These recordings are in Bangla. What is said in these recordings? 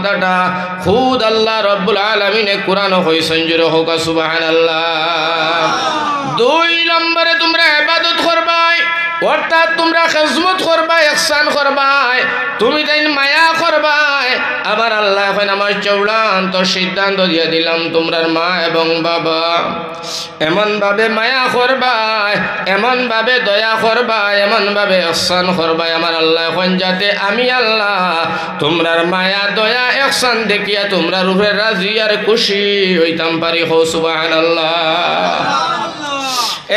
কথাটা খুদ আল্লাহ রব্বুল আলামিনে কোরআনে কইছেন, জোরে হোক সুবহানাল্লাহ। 2 নম্বরে তোমরা ইবাদত করবাই, অর্থাৎ তোমরা খিদমত করবাই, ইহসান করবাই, তুমি তাই মায়া করবাই। আবার আল্লাহ এখন আমার চূড়ান্ত সিদ্ধান্ত দিয়ে দিলাম, তোমরার মা এবং বাবা এমনভাবে মায়া করবাই, এমনভাবে দয়া করবাই, এমনভাবে ইহসান করবাই আমার আল্লাহ এখন, যাতে আমি আল্লাহ তোমরার মায়া দয়া ইহসান দেখিয়া তোমরা রূপে রাজি আর খুশি হইতাম পারি। হো সুবহানাল্লাহ।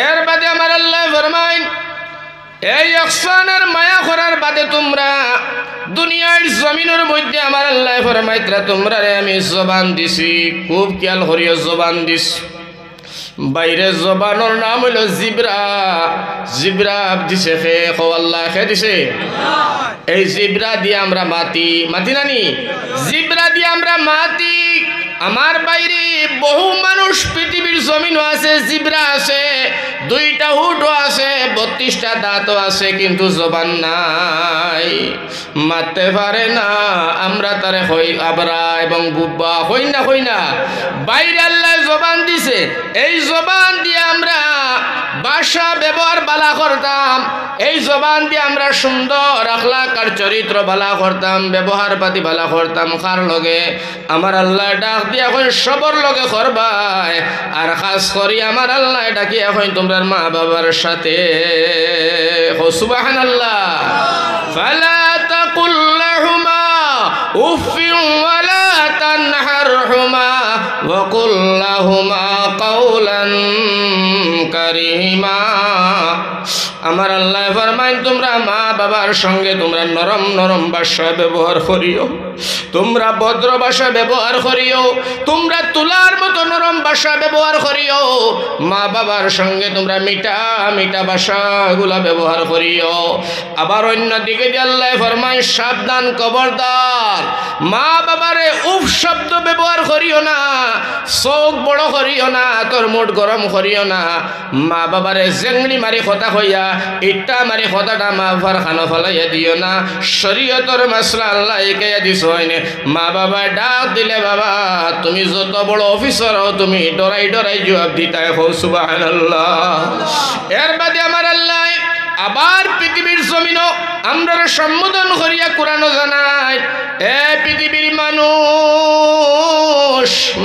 এর বাদে আমার আল্লাহ ফরমাইন, এই ইহসানের মায়া করার বাদে তোমরা দুনিয়ার জমিনের মধ্যে আমার আল্লাহ ফরমাইতরা তোমরা আমি জবান দিছি, খুব খেয়াল করিও জবান দিছি। বাইরে জবানের নাম হইল জিব্রা। জিব্রা দিছে খে, খো আল্লাহ খে দিছে। এই জিব্রা দিয়ে আমরা মাতি, মাতি নানি, জিব্রা দিয়ে আমরা মাতি। আমার বাইরে বহু মানুষ পৃথিবীর জমিনও আছে, জিব্রা আছে, 2টা হুটও আছে, 32টা দাঁতও আছে, কিন্তু জবান নাই, মারতে পারে না। আমরা তারে হই আবরা এবং বুব্বা হই না, হই না। বাইরে আল্লাহ জবান দিছে, এই জবান দিয়ে আমরা ভাষা ব্যবহার বালা করতাম, এই জবান দিয়ে আমরা সুন্দর আখলাক আর চরিত্র বালা করতাম, ব্যবহার পাতি বালা করতাম। কার লগে? আমার আল্লাহ ডাক দিয়ে এখন সবর লগে করবাই, আর খাস করি আমার আল্লাহ ডাকি এখন তোমরা মা বাবার সাথে। সুবহানাল্লাহ। ফালা তাকুল লাহুমা উফিন ওয়ালা তানহারহুমা ওয়া কুল লাহুমা কাওলান কারীমা। আমার আল্লাহ ফরমাইন, তোমরা মা বাবার সঙ্গে তোমরা নরম নরম ভাষা ব্যবহার করিও, তোমরা ভদ্র ভাষা ব্যবহার করিও, তোমরা তুলার মতো নরম ভাষা ব্যবহার করিও। মা বাবার সঙ্গে তোমরা মিঠা মিঠা ভাষাগুলা ব্যবহার করিও। আবার অন্যদিকে আল্লাহ ফরমায়, সাবধান, খবরদার, মা বাবারে উফ শব্দ ব্যবহার করিও না, চোখ বড় করিও না, তোর মুড গরম করিও না। মা বাবারে জেংড়ি মারি কথা হইয়া ইটা মারি কথাটা মা বাবার খানো ফলাইয়া দিও না। শরীয়তর মাসলা আল্লাহ একাইয়া দিছ হয়নি। মা বাবা ডাক দিলে বাবা তুমি যত বড় অফিসার হও, তুমি ডরাই ডরাই জবাব দিতে হো। সুবহানাল্লাহ। এর বাদে আমার আল্লাহ আবার পৃথিবীর জমিনও আমরা সম্বোধন করিয়া কোরআন জানাই, এ পৃথিবীর মানুষ,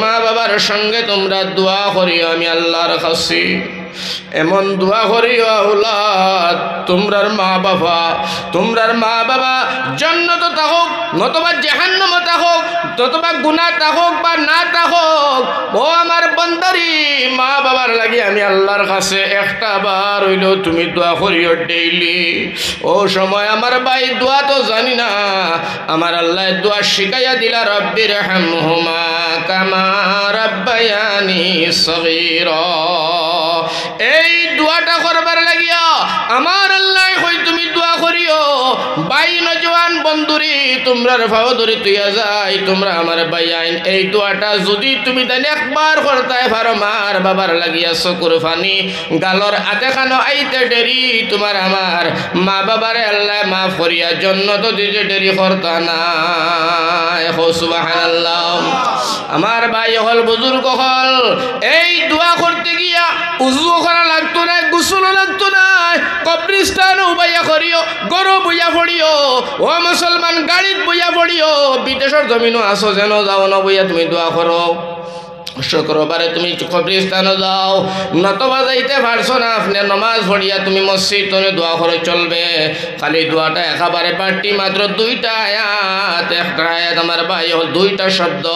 মা বাবার সঙ্গে তোমরা দোয়া করিও আমি আল্লাহর কাছে। এমন দোয়া করিও আওলাদ, তোমরার মা বাবা জান্নাত থাকুক নতবা জাহান্নামে থাকুক, নতবা গুনাহ থাকুক বা না থাকুক, ও আমার বান্দারি, মা বাবার লাগি আমি আল্লাহর কাছে একটা বার হইল তুমি দোয়া করিও ডেইলি। ও সময় আমার ভাই দোয়া তো জানি না, আমার আল্লাহ দোয়া শিখাইয়া দিলা, রব্বির হামহুমা কামা রাব্বায়ানি সগীরা। এই দোয়াটা করবার লাগিয়া আমার আল্লাহ কই তুমি দোয়া করিও। ভাই নজওয়ান বন্ধুরি, তোমরা ভাও ধরে তুইয়া যাই, তোমরা আমার ভাই আইন, এই দোয়াটা যদি তুমি তাই একবার করতে পারো, মার বাবার লাগিয়া চকুর ফানি গালর আতে খানো আইতে দেরি, তোমার আমার মা বাবারে আল্লাহ মাফ করিয়া জন্য তো দিতে দেরি করতা না। সুবহানাল্লাহ। আমার ভাই হল, বুজুর্গ হল, এই দোয়া করতে গিয়া উজু করা লাগতো না, গোসল লাগতো না, কবরিস্তান বইয়া করিও, গরু বইয়া পড়িও। ও মুসলমান, গাড়িত বইয়া পড়িও, বিদেশের জমিনও আসো যেন যাও না বইয়া তুমি দোয়া করো। শুক্রবারে তুমি কবরিস্তানে যাও, নতবা যাইতে পারছো না, আপনি নমাজ পড়িয়া তুমি মসজিদ দোয়া করে চলবে। খালি দোয়াটা একেবারে পার্টি, মাত্র 2টা আয়াত। একটা আয়াত আমার ভাই হল 2টা শব্দ,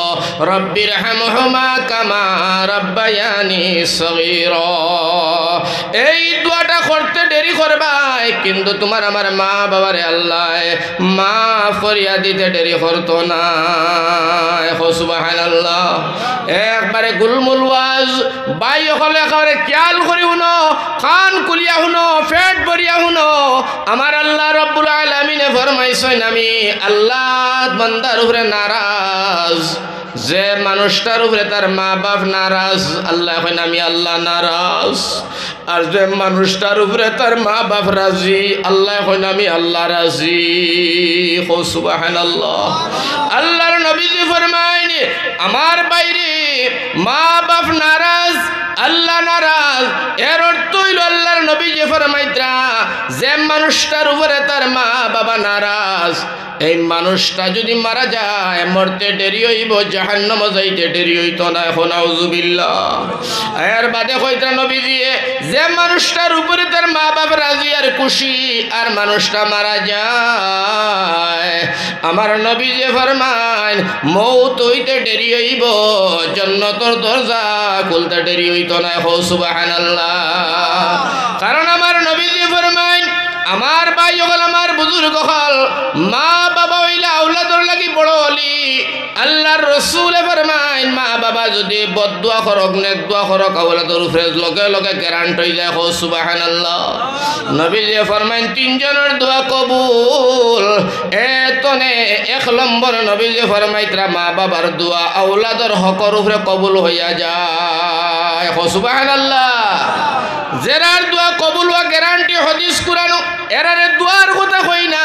রব্বির হামহুমা কামা রাব্বায়ানি সগীরা। এই দোয়াটা করতে দেরি করবাই, কিন্তু তোমার আমার মা বাবারে আল্লাহ মাফ করিয়া দিতে দেরি করতো না। সুবহানাল্লাহ। একবারে গুলমুল ওয়াজ, ভাই হলে একেবারে খেয়াল করি শুনো, কান কুলিয়া শুনো, পেট ভরিয়া শুনো। আমার আল্লাহ রব্বুল আলামিনে ফরমাইছেন, আমি আল্লাহ বান্দার উপরে নারাজ, যে মানুষটার উপরে তার মা বাপ নারাজ, আল্লাহ এখন আমি আল্লাহ নারাজ। আর যে মানুষটার উপরে তার মা বাপ রাজি, আল্লাহ এখন আমি আল্লাহ রাজি। সুবহানাল্লাহ। আল্লাহর নবীজি আমার বাইরে মা বাপ নারাজ, আল্লাহ নারাজ। এর অর্থ হইল আল্লাহর নবী যে ফরমাইত্রা যে মানুষটার উপরে তার মা বাবা নারাজ, এই মানুষটা যদি মারা যায় মরতে দেরি হইব, জাহান্নামে যাইতে দেরি হইতো না। এখন আউযুবিল্লাহ। এর বাদে কইত্রা নবীজি যে মানুষটার উপরে তার মা বাবা রাজি আর খুশি আর মানুষটা মারা যায়, আমার নবী যে ফরমান মৌত হইতে দেরি হইব, জান্নাতের দরজা খুলতে দেরি হইতো না। সুবহানাল্লাহ। কারণ আমার নবী যে ফরমান আমার ভাই হল, আমার বুজুর্গ হল, মা বাবা হইলে আওলাদর লাগি বড় হলি। আল্লাহর রসুলে ফরমাইন মা বাবা যদি বদদুয়া করক নেক দোয়া করক আওলাদর উপরে লগে লগে গ্যারান্ট হয়ে যায়। সুবহানাল্লাহ। নবী যে ফরমাইন তিনজনের দোয়া কবুল। এতনে এক নম্বর নবী যে ফরমাইতরা মা বাবার দোয়া আওলাদর হকর উপরে কবুল হইয়া যায়। সুবহানাল্লাহ। জেরার দোয়া কবুল হওয়া গ্যারান্টি হাদিস কুরানো। এরারে দোয়ার কথা কই না,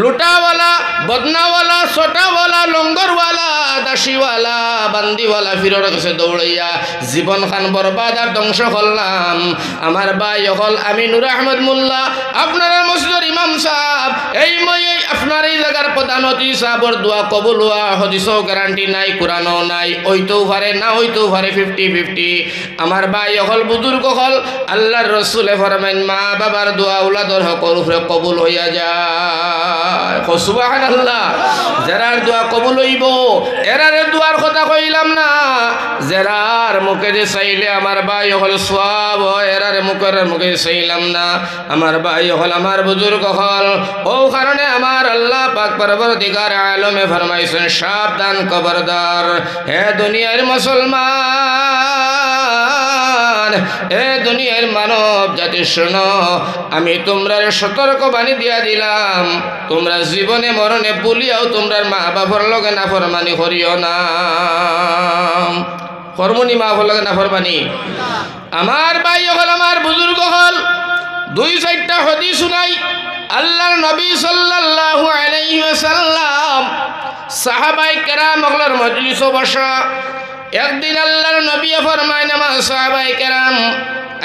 লুটাওয়ালা, বদনাওয়ালা, ছোটাওয়ালা, লঙ্গরওয়ালা, দাসীওয়ালা, বান্দিওয়ালা ফিরোর কাছে দৌড়াইয়া জীবন খান বরবাদ আর ধ্বংস করলাম। আমার ভাই হল আমি নূর আহমদ মোল্লা, আপনারা মসজিদের ইমাম সাহেব, এই মই আপনার এই জায়গার প্রধান অতিথি সাহেবর দোয়া কবুল হওয়া হাদিসও গ্যারান্টি নাই, কোরআনও নাই। হইতেও পারে না হইতেও পারে, 50-50। আমার ভাই হল বুজুর্গ হল, আল্লাহর রসুলে ফরমাইন মা বাবার দোয়া আওলাদর হকর উপরে কবুল হইয়া যায়। সুবহানাল্লাহ। যারার দোয়া কবুল হইব এরারে দোয়ার কথা কইলাম না, যারার মুখে যে চাইলে আমার ভাই হল সওয়াব হয়, এরারে মুখে চাইলাম না। আমার ভাই হল, আমার বুজুর্গ হল, ও কারণে আমার আল্লাহ পাক পরবর্তীকার আলমে ফরমাইছেন সাবধান খবরদার হে দুনিয়ার মুসলমান, এ দুনিয়ার মানব জাতি শোনো, আমি তোমরা সতর্ক বাণী দিয়া দিলাম, তোমরা জীবনে মরণে বলিয়াও তোমরা মা বাবার লগে নাফরমানি করিও না। কর্মনি মা বাবার লগে নাফরমানি। আমার ভাই হল, আমার বুজুর্গ হল, 2-4টা হাদিস শুনাই। আল্লাহর নবী সাল্লাল্লাহু আলাইহি ওয়াসাল্লাম সাহাবায়ে কেরাম হলর মজলিসে বসা। একদিন আল্লাহর নবী ফরমায় আমার সাহাবায়ে কেরাম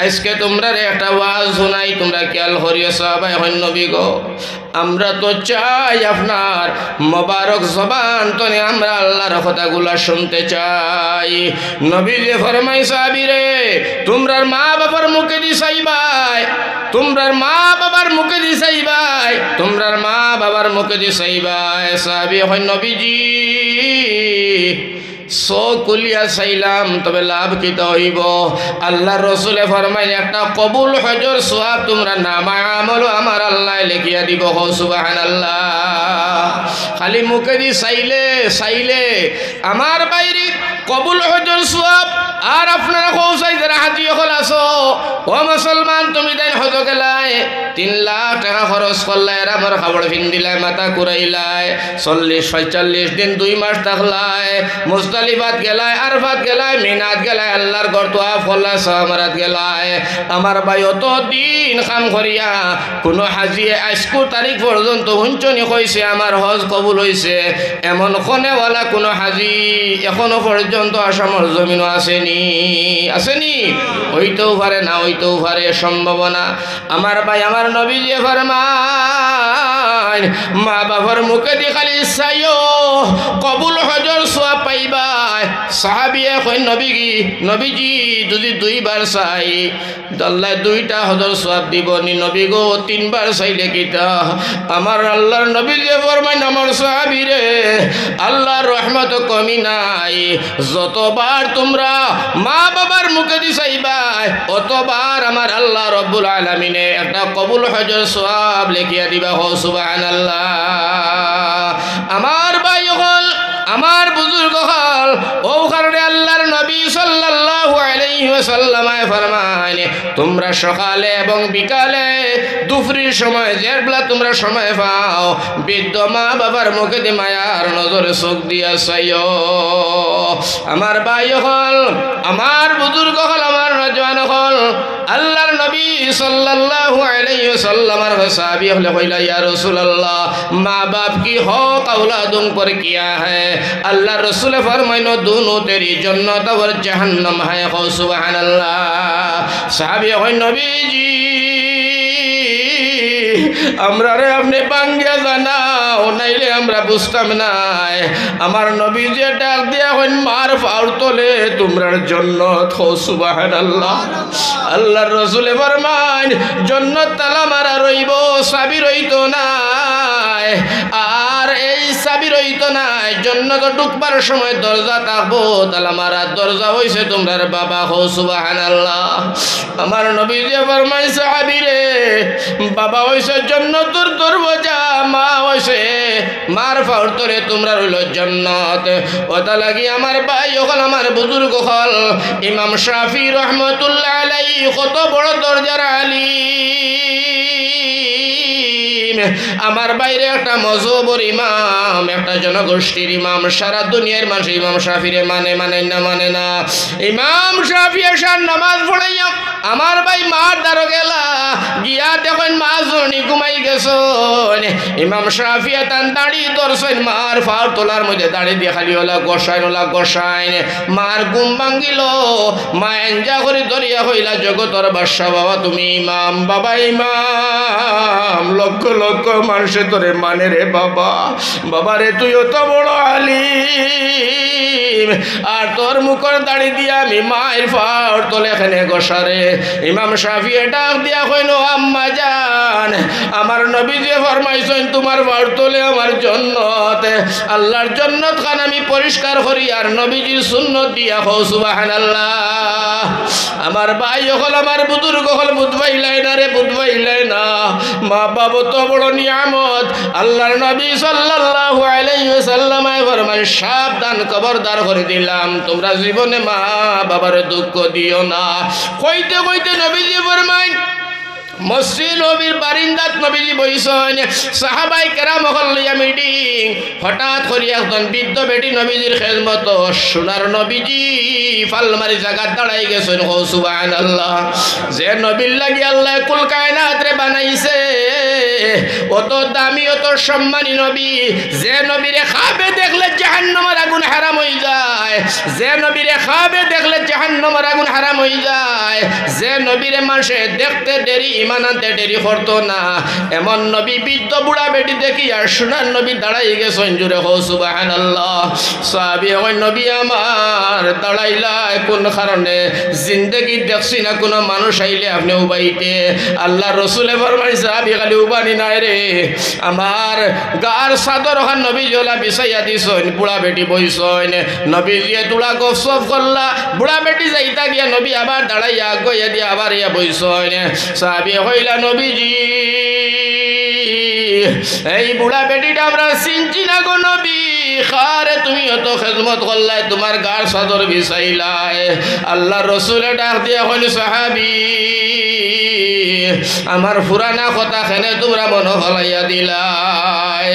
আজকে তোমরা একটা ওয়াজ শোনাই, তোমরা খেয়াল করিও। সাহাবায়ে হন নবী গো, আমরা তো চাই আপনার মোবারক জবান তনে আমরা আল্লাহর কথাগুলো শুনতে চাই। নবী যে ফরমাই সাহাবীরে তোমরা মা বাবার মুখে দি চাইবাই, তোমরা মা বাবার মুখে দি চাইবাই, তোমরা মা বাবার মুখে দি চাইবাই। সাহাবী হন নবীজি সকুলিয়া চাইলাম, তবে লাভ কিতা হইব? আল্লাহ রসুলে ফরমাইন একটা কবুল হজর সওয়াব তোমরা নামা আমল আমার আল্লাহ লিখিয়া দিব। সুবহানাল্লাহ। খালি মুখে দি চাইলে আমার বাইরে কবুল হজর সওয়াব। আর আপনারা কৌসাই যারা হাজি হল আছো, ও মুসলমান তুমি তাই হজ গেলাই 3 লাখ টাকা খরচ করলাই, আমার খাবার ফিন্দিলাই, মাথা কুড়াইলাই, 40-45 দিন 2 মাস থাকলাই, মুজদালিফাত গেলাই, আরফাত গেলাই, মিনাত গেলাই, আল্লাহর ঘর তোয়াফ করলাই, সামারাত গেলাই। আমার ভাই অত দিন কাম করিয়া কোনো হাজিয়ে আজকো তারিখ পর্যন্ত হুঞ্চনি কইছে আমার হজ কবুল হইছে, এমন কোনেওয়ালা কোনো হাজি এখনো পর্যন্ত আসামের জমিনও আসেনি। হইতেও পারে না হইতেও পারে, সম্ভাবনা। আমার ভাই আমার নবী যে ফরমান মা বাবার মুখে দি খালি চাইও কবুল হজর সওয়াব পাইবা। সাহাবিয়ে কই নবীজি যদি 2 বার চাই আল্লাহ 2টা হজর সওয়াব দিব নি? নবী গো 3 বার চাইলে কিতা? আমার আল্লাহর নবী যে ফরমান আমার সাহাবীরে আল্লাহর রহমত কমি নাই, যতবার তোমরা মা বাবার মুখে দি চাইবা অতবার আমার আল্লাহ রব্বুল আলামিনে একটা কবুল হজর সওয়াব লিখিয়া দিবা। সুবহানাল্লাহ। আমার ভাই হল, আমার বুজুর্গ হল, ও কারণে আল্লাহর নবী সাল্লাল্লাহু আলাইহি ওয়াসাল্লাম ফরমান তোমরা সকালে এবং বিকালে দুপুরের সময় যেবেলা তোমরা সময় পাও বৃদ্ধ মা বাবার মুখে দিয়ে মায়ার নজরে চোখ দিয়া চাইও। আমার ভাই হল, আমার বুজুর্গ হল, আমার নজওয়ান হল, আল্লাহর নবী সাল্লাল্লাহু আলাইহি ওয়াসাল্লামের সাহাবী হলে কইলা ইয়া রাসূলুল্লাহ মা বাপ কি হক औलादों पर किया है? अल्लाह रसूल फरमाइनो दोनों तेरी जन्नत और जहन्नम है। हो सुभान अल्लाह। साहबी हो नबीजी আমরা রে আপনি বাঙ্গিয়া জানাও নাইলে আমরা বুঝতাম না। আমার নবী যে ডাক দিয়া হইন মার পাউর তোলে তোমরার জান্নাত। হো সুবহানাল্লাহ। আল্লাহর রাসূল ফরমান জান্নাত তালা মারা রইব, চাবি রইতো না। আর এই চাবি রইতো না, জান্নাতে ঢুকবার সময় দরজা থাকবো, তালা মারা দরজা হইছে তোমরার বাবা। হো সুবহানাল্লাহ। আমার নবী যে ফরমায় সাহাবী রে বাবা হইছে জান্নাতের দরওয়াজা, মা হইছে মার পাউর তোলে তোমরা রইল জান্নাত। ওটা লাগি আমার ভাই হল, আমার বুজুর্গ হল, ইমাম শাফি রহমতুল্লাহ আলাইহি কত বড় দরজার আলিম। আমার বাইরে একটা মজহবর ইমাম, একটা জনগোষ্ঠীর ইমাম, সারা দুনিয়ার মানুষ ইমাম শাফিরে মানে না মানে না। ইমাম শাফি এসার নামাজ পড়াইয়া আমার ভাই মার দ্বারো গেলা গিয়া দেখেন মা জনি ঘুমাই গেছেন। ইমাম শাফি তান দাড়ি ধরছেন, মার ফার তোলার মধ্যে দাড়ি দিয়ে খালি ওলা গোসাইন মার ঘুম ভাঙ্গিল। মা এঞ্জা করে ধরিয়া হইলা জগতর বাদশা বাবা তুমি ইমাম, বাবা ইমাম, লক্ষ লক্ষ মানুষে তোরে মানে রে বাবা। বাবা রে তুইও তো বড় আলিম, আর তোর মুখর দাড়ি দিয়া আমি মায়ের ফার তোলে এখানে গোসারে। ইমাম শাফি ডাক দিয়া কইল আম্মা জান আমার নবী যে ফরমাইছেন তোমার ফার তোলে আমার জান্নাত, আল্লাহর জান্নাত খান আমি পরিষ্কার করি আর নবীজির সুন্নত দিয়া। হো সুবহানাল্লাহ। আমার ভাই হল, আমার বুজুর্গ হল, বুঝবাইলাই না রে, বুঝবাইলাই না। মা বাবা তো বড় নিয়ামত। আল্লাহর নবী সাল্লাল্লাহু আলাইহি ওয়াসাল্লাম ফরমান সাবধান, খবরদার করে দিলাম তোমরা জীবনে মা বাবার দুঃখ দিও না। কইতে কইতে নবীজি ফরমান মসজিদ নবীর বারিন্দাত নবীজি বইছেন, সাহাবাই কেরাম হল লইয়া মিটিং। হঠাৎ করে একজন বৃদ্ধ বেটি নবীজির খেদমত, সোনার নবীজি ফালমারি জায়গা দাঁড়াই গেছেন। হো সুবহানাল্লাহ। যে নবীর লাগি আল্লাহ কুল কায়নাত রে বানাইছে, অত দামি অত সম্মানী নবী, যে নবীরে খাবে দেখলে জাহান্নামের আগুন হারাম হয়ে যায়, যে নবীরে খাবে দেখলে জাহান্নামের আগুন হারাম হয়ে যায়, যে নবীরে মানুষে দেখতে দেরি ইমান আনতে দেরি করতো না, এমন নবী বৃদ্ধ বুড়া বেটি দেখি আর সোনার নবী দাঁড়াই গেছেন। জুড়ে হো সুবহানাল্লাহ। সাহাবী হয় নবী আমার দাঁড়াইলা কোন কারণে? জিন্দেগি দেখছি না কোনো মানুষ আইলে আপনি উবাইতে। আল্লাহ রসুলে ফরমাইছে সাহাবী খালি উবানি নাই রে, আমার গার চাদর খান নবী জলা বিছাইয়া দিছেন, বুড়া বেটি বইছেন। নবী দিয়ে তুলা গপ করলা, বুড়া বেটি যাইতা গিয়া নবী আবার দাঁড়াইয়া গইয়া দিয়ে আবার ইয়া বইছেন। সাহাবী হইলা নবীজি এই বুড়া বেটিটা আমরা চিনছি না গো নবী, খারে তুমি অত খেদমত করলাই, তোমার গার চাদর বিছাইলাই। আল্লাহ রসুলে ডাক দিয়া হইল সাহাবী আমার পুরানা কথা খেনে তোমরা মনে হলাইয়া দিলাই।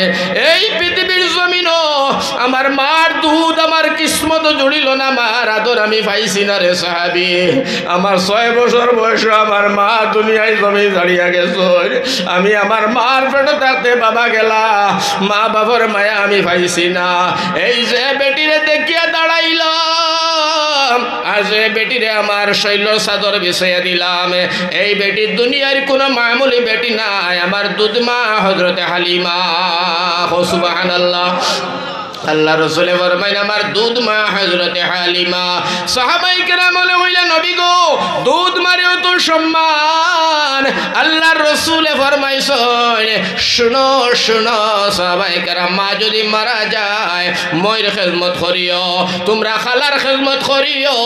এই পৃথিবীর জমিনও আমার মার দুধ আমার কিসমত জুড়িল না, মার আদর আমি পাইছি না রে সাহাবী। আমার 6 বছর বয়স আমার মা দুনিয়ায় জমি দাঁড়িয়ে গেছে, আমি আমার মার পেটে থাকতে বাবা গেলা, মা বাবার মায়া আমি পাইছি না। এই যে বেটিরে দেখিয়া দাঁড়াইলাম, আর যে বেটিরে আমার শৈল চাদর বিছাইয়া দিলাম, এই বেটির দুনিয়ার কোনো মামুলি বেটি নাই, আমার দুধ মা হযরতে হালিমা। সুবহানাল্লাহ। আল্লাহ রসুলে ফরমাইন আমার দুধ মা হযরতে হালিমা। সাহাবাই কেরাম বলে হইলা নবী গো দুধ মারেও তো সম্মান। আল্লাহ রসুলে ফরমাইছেন শুনো শুনো সাহাবাই কেরাম, মা যদি মারা যায় ময়ের খেদমত করিও, তোমরা খালার খেদমত করিও।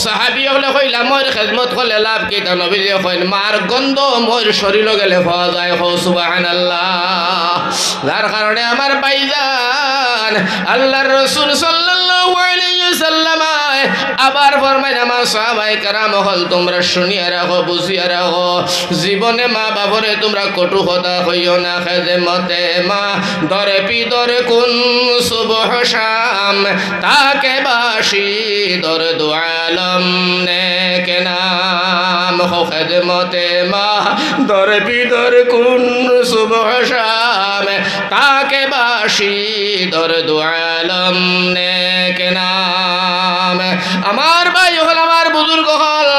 সাহাবী হলে হইলা ময়ের খেদমত করলে লাভ কি? তা নবী কইন মার গন্ধ ময়ের শরীরে গেলে পাওয়া যায়। সুবহানাল্লাহ। যার কারণে আমার ভাইজান আল্লাহর রাসূল সাল্লাল্লাহু আলাইহি ওয়াসাল্লাম আবার ফরমাইন আমার সাহাবায়ে কেরাম হল তোমরা শুনিয়া রাখো বুঝিয়া রাখো জীবনে মা বাবরে তোমরা কটু কথা কইও না খেদমতে মা দরে পিদরে কুন সুবহ শাম তাকে বাসি দর দু আলম নেক নাম খেদমতে মা দরে পিদর কুন সুবহ শাম তাকে বাসি দর দু আলম নেক নাম আমার ভাই হল আমার বুজুর্গ হল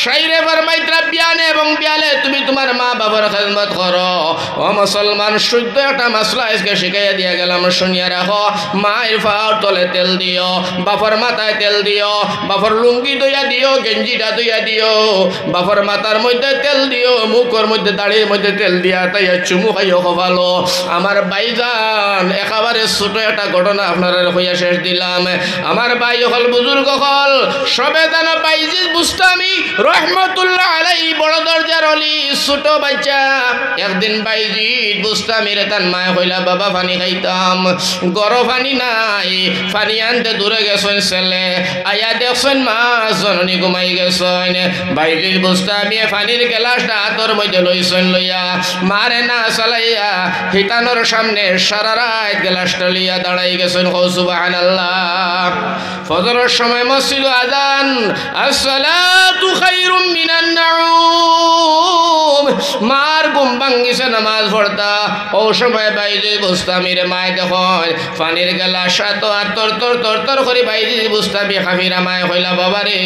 শাইরে ফরমাইতরা বিয়ানে এবং বিয়ালে তুমি তোমার মা বাবার খেদমত করো ও মুসলমান শুদ্ধ একটা মাসলা আজকে শিখাইয়া দিয়া গেলাম শুনিয়া রাখো মায়ের পাওয়ার তলে তেল দিও বাপর মাথায় তেল দিও বাপর লুঙ্গি দইয়া দিও গেঞ্জিটা দইয়া দিও বাপর মাথার মধ্যে তেল দিও মুখের মধ্যে দাড়ির মধ্যে তেল দিয়া তাই চুমু খাইও ভালো আমার ভাইজান একেবারে ছোট একটা ঘটনা আপনারা হইয়া শেষ দিলাম আমার ভাই হল বুজুর্গ হল সবে জান বাইজিদ বুস্তামি রহমতুল্লাহ আলাইহি বড় দরজার অলি ছোট বাচ্চা একদিন বাইজিদ বুস্তামির তান মায় হইলা বাবা পানি খাইতাম গরম পানি নাই পানি আনতে দূরে গেছেন ছেলে আয়া দেখছেন মা জননী ঘুমাই গেছেন বাইজিদ বুস্তামি পানির গ্লাসটা হাতর মধ্যে লইছেন লইয়া মারে না চালাইয়া হিতানোর সামনে সারা রাত গ্লাসটা লইয়া দাঁড়াই গেছেন ও সুবহানাল্লাহ ফজরের সময় মসজিদ আযান আসসালাতু খায়রুম মিনান নাউম মার ঘুম ভাঙ্গিছে নামাজ পড়তা ও সময় বাইজিদ বুস্তামির মায় দেখুন পানির গ্লাস তো আর তর তর তর তর করে বাইজিদ বুস্তামি খাফিরা মায় হইলা বাবারে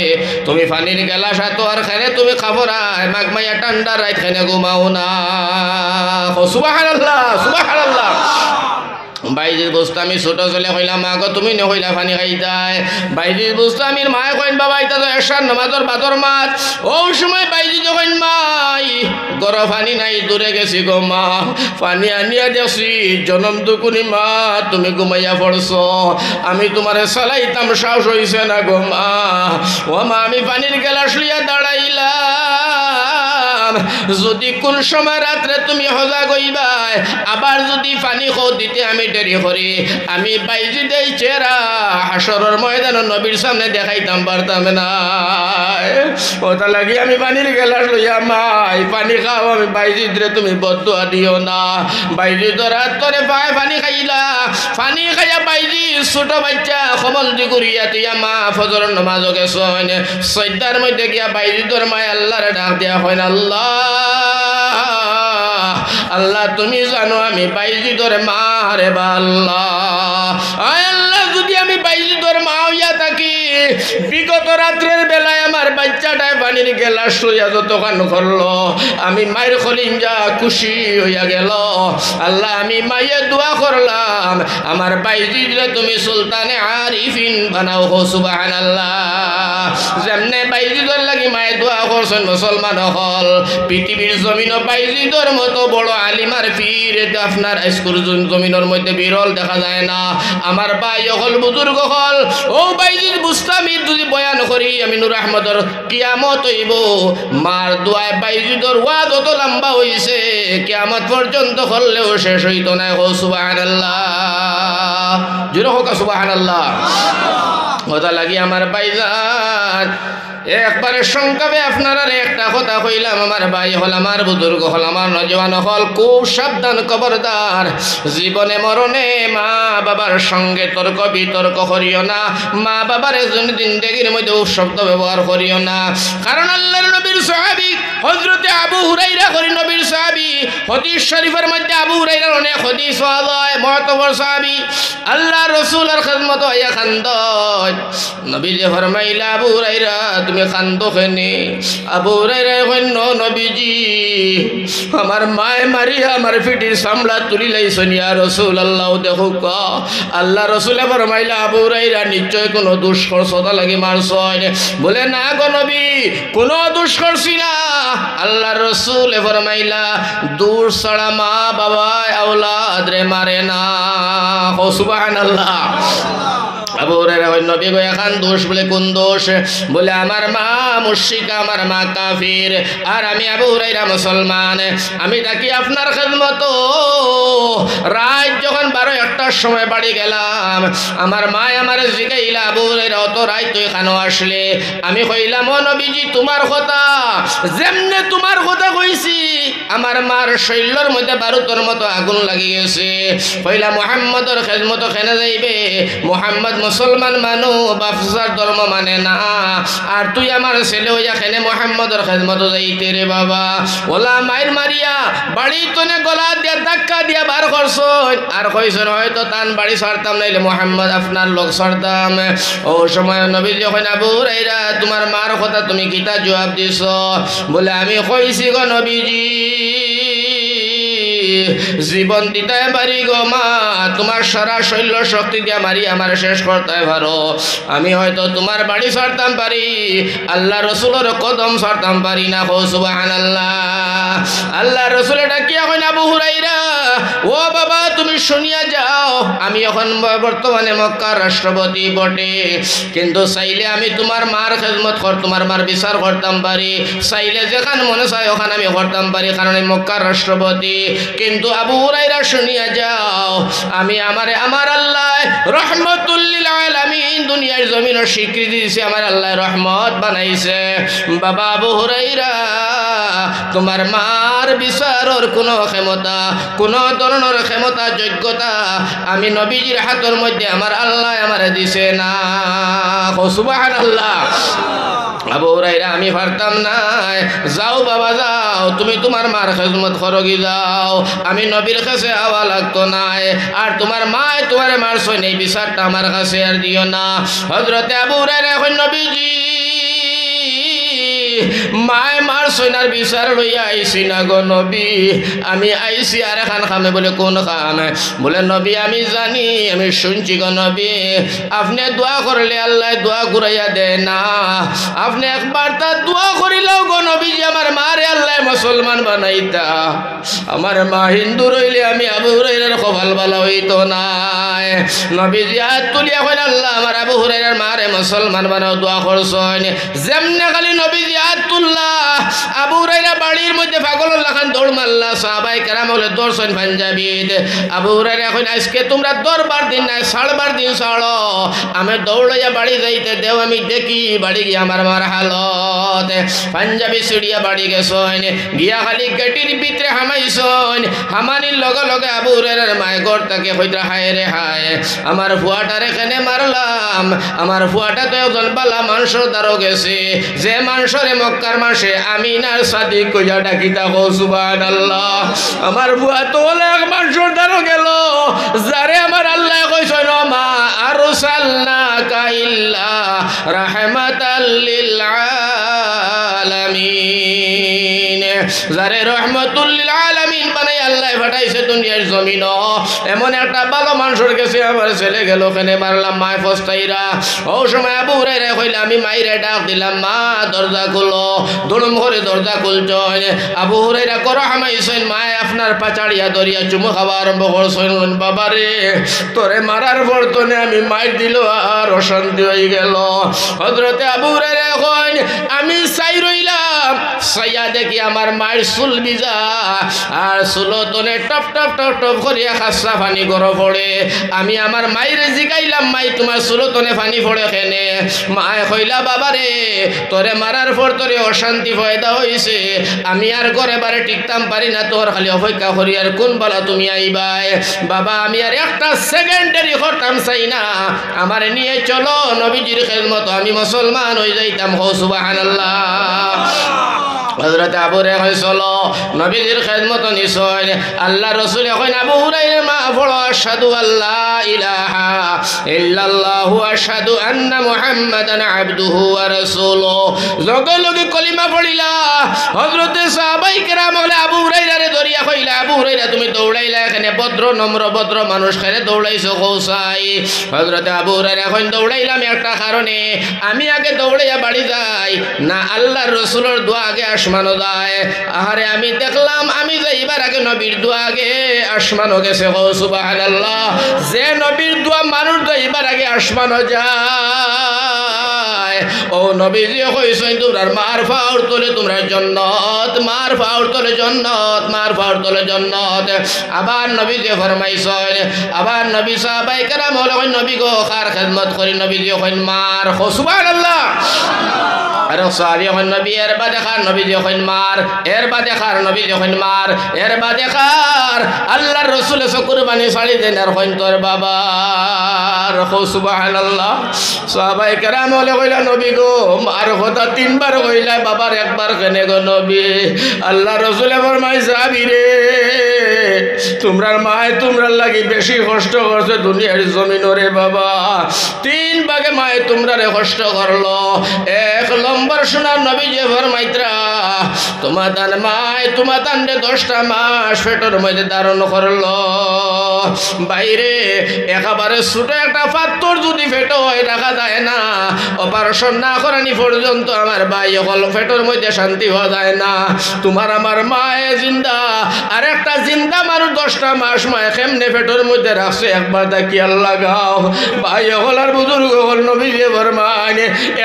তুমি পানির গ্লাস তো আর খানে তুমি খাবরায় মাগ মাইয়া ঠান্ডা রাত খানে ঘুমাও না সুবহানাল্লাহ সুবহানাল্লাহ বাইজিদ বুস্তামি ছোট ছেলে কইলা মা গো তুমি নকইলা পানি খাইতায় বাইজিদ বুস্তামির মায় কইন বাবা এটা তো এশার নামাজের বাদর মাছ ও সময় বাইজিদ কইন মাই গরম পানি নাই দূরে গেছি গো মা পানি আনিয়া দেখছি জনম দুকুনি মা তুমি ঘুমাইয়া পড়ছো আমি তোমারে চালাইতাম সাহস হইছে না গো মা ও মা আমি পানির গ্লাস লইয়া দাঁড়াইলাম যদি কোন সময় রাত্রে তুমি হজা গইবাই আবার যদি পানি খাও দিতে আমি দেরি করি আমি বাইজিদ এই চেহারা হাসরের ময়দানে নবীর সামনে দেখাইতাম পারতাম না ওটা লাগি আমি পানির গ্লাস লইয়া মাই পানি খাও আমি বাইজিদ রে তুমি বদদুয়া দিও না বাইজিদ রাত করে পায় পানি খাইলা পানি খাইয়া বাইজিদ ছোট বাচ্চা কমল দি করিয়া তিয়া মা ফজরের নামাজ গেছেন সজ্জার মধ্যে গিয়া বাইজিদর মায় আল্লাহরে ডাক দিয়া হয় আল্লাহ আল্লাহ তুমি জানো আমি বাইজিদর মা রে আল্লাহ আল্লাহ যদি আমি বাইজিদর মা হইয়া থাকি বিগত রাত্রের বেলায় আমার বাচ্চাটায় পানির গ্লাস লইয়া যতক্ষণ করলো আমি মায়ের খলিঞ্জা খুশি হইয়া গেল আল্লাহ আমি মায়ের দোয়া করলাম আমার বাইজিদরে তুমি সুলতানে আরিফিন বানাও হো সুবহানাল্লাহ যেমনে বাইজিদর লাগি মায়ে দোয়া করছেন মুসলমান হল পৃথিবীর জমিন বাইজিদর মতো বড় আলিমার পীর আপনার স্কুল জমিনের মধ্যে বিরল দেখা যায় না আমার ভাই হল বুজুর্গ হল ও বাইজিদ বুস্তামির যদি বয়ান করি আমি নূর আহমদর কিয়ামত হইব মার দোয়ায় বাইজিদর ওয়াজ অত লম্বা হইছে কিয়ামত পর্যন্ত করলেও শেষ হইতো না ও সুবহানাল্লাহ জোরে হোক সুবহানাল্লাহ কথা লাগি আমার ভাইজান একবারে সংক্ষেপে আপনারা একটা কথা কইলাম আমার ভাই হল আমার বুজুর্গ হল আমার নজওয়ান হল খুব সাবধান খবরদার জীবনে মরণে মা বাবার সঙ্গে তর্ক বিতর্ক করিও না মা বাবার জিন্দেগির মধ্যে শব্দ ব্যবহার করিও না কারণ আল্লাহর নবীর সাহাবী হযরতে আবু হুরায়রা করি নবীর সাহাবী হাদিস শরীফের মধ্যে আবু হুরায়রার অনেক হাদিস পাওয়া যায় মুআতাবার সাহাবী আল্লাহ রাসূলের খিদমত হইয়া খান্দন নবী যে ফরমাইলা আবু হুরায়রা তুমি খান্দো কেনে আবু হুরায়রা কইন নবীজি আমার মায়ে মারিয়া আমার পিঠির সামলা তুলি লাইছেন ইয়া রাসূলুল্লাহ দেখো আল্লাহ রাসূলে ফরমাইলা আবু হুরায়রা নিশ্চয় কোনো দোষ করছো তা লাগি মারছয় বলে না গো নবী কোনো দোষ করছি না আল্লাহ রাসূল ফরমাইলা দোষ ছাড়া মা বাবা আওলাদ রে মারে না ও সুবহানাল্লাহ আবু হুরায়রা কয় নবী গো এখন দোষ বলে কোন দোষ? বলে আমার মা মুশরিকা, আমার মা কাফির, আর আমি আবু হুরায়রা মুসলমান। আমি থাকি আপনার খেদমত। রাত যখন 12-1টার সময় বাড়ি গেলাম, আমার মা আমার জিগাইলা আবু হুরায়রা অত রাত তুই এখানে আসলে? আমি কইলাম ও নবীজি তোমার কথা যেমনে তোমার কথা কইছি আমার মার শৈলর মধ্যে বারুদের মতো আগুন লাগি গেছে। কইলা মুহাম্মদর খেদমত কেন যাইবে? মুহাম্মদ মুসলমান মানু, বাপসার ধর্ম মানে না, আর তুই আমার ছেলে হইয়া কেনে মুহাম্মদর খেদমত যাইতে রে বাবা? ওলা মাইর মারিয়া বাড়ি তনে গলা দিয়া ধাক্কা দিয়া বার করছ, আর কইছেন হয়তো তান বাড়ি ছাড়তাম, নাইলে মুহাম্মদ আপনার লোক ছাড়তাম। ও সময় নবী যখন আবু হুরায়রা তোমার মার কথা তুমি কিতা জবাব দিছ? বলে আমি কইছি গো নবীজি জীবন দিতে পারি গো মা, তোমার সারা শৈল শক্তি দিয়ে মারি আমার শেষ করতে পারো। আমি হয়তো তোমার বাড়ি ছাড়তাম পারি, আল্লাহ রসুলের কদম ছাড়তাম পারি না। হো সুবহানাল্লাহ। আল্লাহ রসুল ডাকিয়া কইন আবু হুরায়রা ও বাবা তুমি শুনিয়া যাও, আমি এখন বর্তমানে মক্কার রাষ্ট্রপতি বটে, কিন্তু চাইলে আমি তোমার মার খেদমত তোমার মার বিচার করতাম পারি, চাইলে যেখান মনে চাই ওখানে আমি করতাম পারি, কারণ আমি মক্কার রাষ্ট্রপতি। কিন্তু আবু হুরায়রা শুনিয়া যাও, আমি আমার আল্লাহ রহমতুল লিল আলামিন, দুনিয়ার জমিন স্বীকৃতি দিয়েছে, আমার আল্লাহ রহমত বানাইছে। বাবা আবু হুরায়রা তোমার মার বিচারের কোনো ক্ষমতা, কোনো ধরনের ক্ষমতা যোগ্যতা আমি নবীজির হাতের মধ্যে আমার আল্লাহ আমারে দিছে না। সুবহানাল্লাহ। আবু হুরায়রা আমি পারতাম না, যাও বাবা যাও, তুমি তোমার মার খেদমত করো গি যাও, আমি নবীর কাছে আওয়া লাগতো না, আর তোমার মায় তোমার মার সই নেই বিচারটা আমার কাছে আর দিও না। হযরতে আবু হুরায়রা এখন নবীজি মায় মার সৈনার বিচার লইয়া আইসি না গো নবী, আমি আইসি আর খান খামে। বলে কোন খাম? বলে নবী আমি জানি, আমি শুনছি গো নবী, আপনি দোয়া করলে আল্লাহ দোয়া ঘুরাইয়া দেয় না, আপনি একবার তার দোয়া করিলেও গো নবীজি আমার মারে আল্লাহ মুসলমান বানাইতা, আমার মা হিন্দু রইলে আমি আবু হুরায়রার কপাল ভালো হইতো না। নবীজি হাত তুলিয়া কইলেন আল্লাহ আমার আবু হুরায়রার মারে মুসলমান বানাও, দোয়া করছেন। যেমনে খালি নবীজি হাত তুললা, আবু হুরায়রা বাড়ির মধ্যে পাগলের লাখান দৌড় মারলা, সাহাবায়ে কেরাম হলে দৌড়ছেন পাঞ্জাবিদ। আবু হুরায়রা এখন আজকে তোমরা দরবার দিন নাই, ছাড়বার দিন ছাড়ো, আমি দৌড়াইয়া বাড়ি যাইতে দেও, আমি দেখি বাড়ি গিয়ে আমার মার হালত। পাঞ্জাবি সিঁড়িয়া বাড়ি গেছেন, গিয়া খালি গেটির ভিতরে হামাইছেন, হামানির লগে লগে আবু হুরায়রার মায় ঘর তাকে কইরা হায় রে হায়, আমার ফুয়াটার এখানে মারলাম, আমার ফুয়াটা তো একজন বালা মানুষের দ্বারও গেছে, যে মানুষের মক্কার মাসে আমিনার সাদিক কইয়া ডাকিতা। গো সুবহানাল্লাহ। আমার ফুয়া তো অনেক মানুষের দ্বারও গেল, যারে আমার আল্লাহ কইছেন মা আরসালনাকা ইল্লা রাহমাতাল লিল আলামিন, যারে রহমতুল লিল আলামিন বানাই আল্লাহ পাঠাইছে দুনিয়ার জমিন, এমন একটা ভালো মানুষের কাছে আমার ছেলে গেল, ওখানে মারলাম মায় ফস্তাইরা। ও সময় আবু হুরায়রা কইলা আমি মাইরে ডাক দিলাম, মা দরজা খুলো, দড়ুম করে দরজা খুলছেন। আবু হুরায়রা করো হামাইছেন, মায় আপনার পাচাড়িয়া দরিয়া চুমু খাওয়া আরম্ভ করছেন। বাবারে তোরে মারার বর্তনে আমি মাইর দিল আর অশান্তি হয়ে গেল। হযরতে আবু হুরায়রা এখন আমি চাই রইলাম, চাইয়া দেখি আমার মায়ের চুল ভিজা, আর চুলতনে টপ টপ টপ টপ করিয়া খাসা পানি গরম পড়ে। আমি আমার মায়ের জিগাইলাম, মাই তোমার চুলতনে পানি পড়ে কেনে? মায়ে কইলা বাবারে তোরে মারার পর তোরে অশান্তি পয়দা হইছে, আমি আর ঘরে বারে টিকতাম পারি না, তোর খালি অপেক্ষা করি আর কোন বেলা তুমি আইবাই। বাবা আমি আর একটা সেকেন্ডারি করতাম চাই না, আমার নিয়ে চলো নবীজির খেদমত, আমি মুসলমান হয়ে যাইতাম। হো সুবহানাল্লাহ। হযরত আবু হুরায়রা চলো নবীজির খেদমত নিছয়। আল্লাহ রাসূল এখন আবু হুরায়রা মা পড়ো আশহাদু আল্লা ইলাহা ইল্লাল্লাহু ওয়া আশহাদু আন্না মুহাম্মাদান আবদুহু ওয়া রাসূলুহু, লগে লগে কলিমা পড়িলা। হযরতে সাহাবায়ে কেরাম বলে আবু হুরায়রারে ধরিয়া কইলা, আবু হুরায়রা তুমি দৌড়াইলা এখানে, ভদ্র নম্র ভদ্র মানুষ খেলে দৌড়াইছো কৌসাই? হযরতে আবু হুরায়রা এখন দৌড়াইলাম একটা কারণে, আমি আগে দৌড়াইয়া বাড়ি যাই না, আল্লাহর রাসূলের দোয়া আগে আসমানও যায়। আহারে আমি দেখলাম আমি যাইবার আগে নবীর দোয়া আগে আসমানও গেছে। ও সুবহানাল্লাহ, যে নবীর দোয়া মানুষ যাইবার আগে আসমানও যায়। ও নবীজি কইছেন তোমরার মার ফাউর তোলে তোমরা জান্নাত, মার ফাউর তোলে জান্নাত, মার ফাউর তোলে জান্নাত। আবার নবীজি ফরমাইছেন, আবার নবী সাহাবায়ে কেরাম হলো নবী গো খার খিদমত করি নবীজি কইন মার। ও সুবহানাল্লাহ। আর সাহাবী হন নবী এর বাদে খার নবীজি কইন মার, এর বাদে খার নবীজি কইন মার, এর বাদে খার আল্লাহর রাসূল কুরবানি ছাড়ি দেন আর কইন তোর বাবা। ও সুবহানাল্লাহ। সাহাবায়ে কেরাম হলে কইলা নবী গো মার কথা তিনবার কইলা বাবার একবার কেনে গো নবী? আল্লাহ রাসূলে ফরমাই যাবি রে তোমরার মায় তোমরার লাগি বেশি কষ্ট করছে দুনিয়ার জমিনরে বাবা। তিন ভাগে মায় তোমরারে কষ্ট করলো। এক নম্বর শোনার নবী যে ফরমাইত্রা তোমার তার মায় তোমার তান্ডে 10টা মাস পেটের মধ্যে ধারণ করলো। বাইরে একেবারে ছোট একটা পাথর যদি পেটে হয় রাখা যায় না, অপারেশন না করানি পর্যন্ত আমার ভাই হল পেটের মধ্যে শান্তি হওয়া যায় না। তোমার আমার মায়ে জিন্দা, আর একটা জিন্দা মানুষ 10টা মাস মায়ে কেমনে পেটের মধ্যে রাখছে একবার দেখি আল্লাহ গাও। ভাই হল আর বুজুর্গ হল নবী যে ফরমান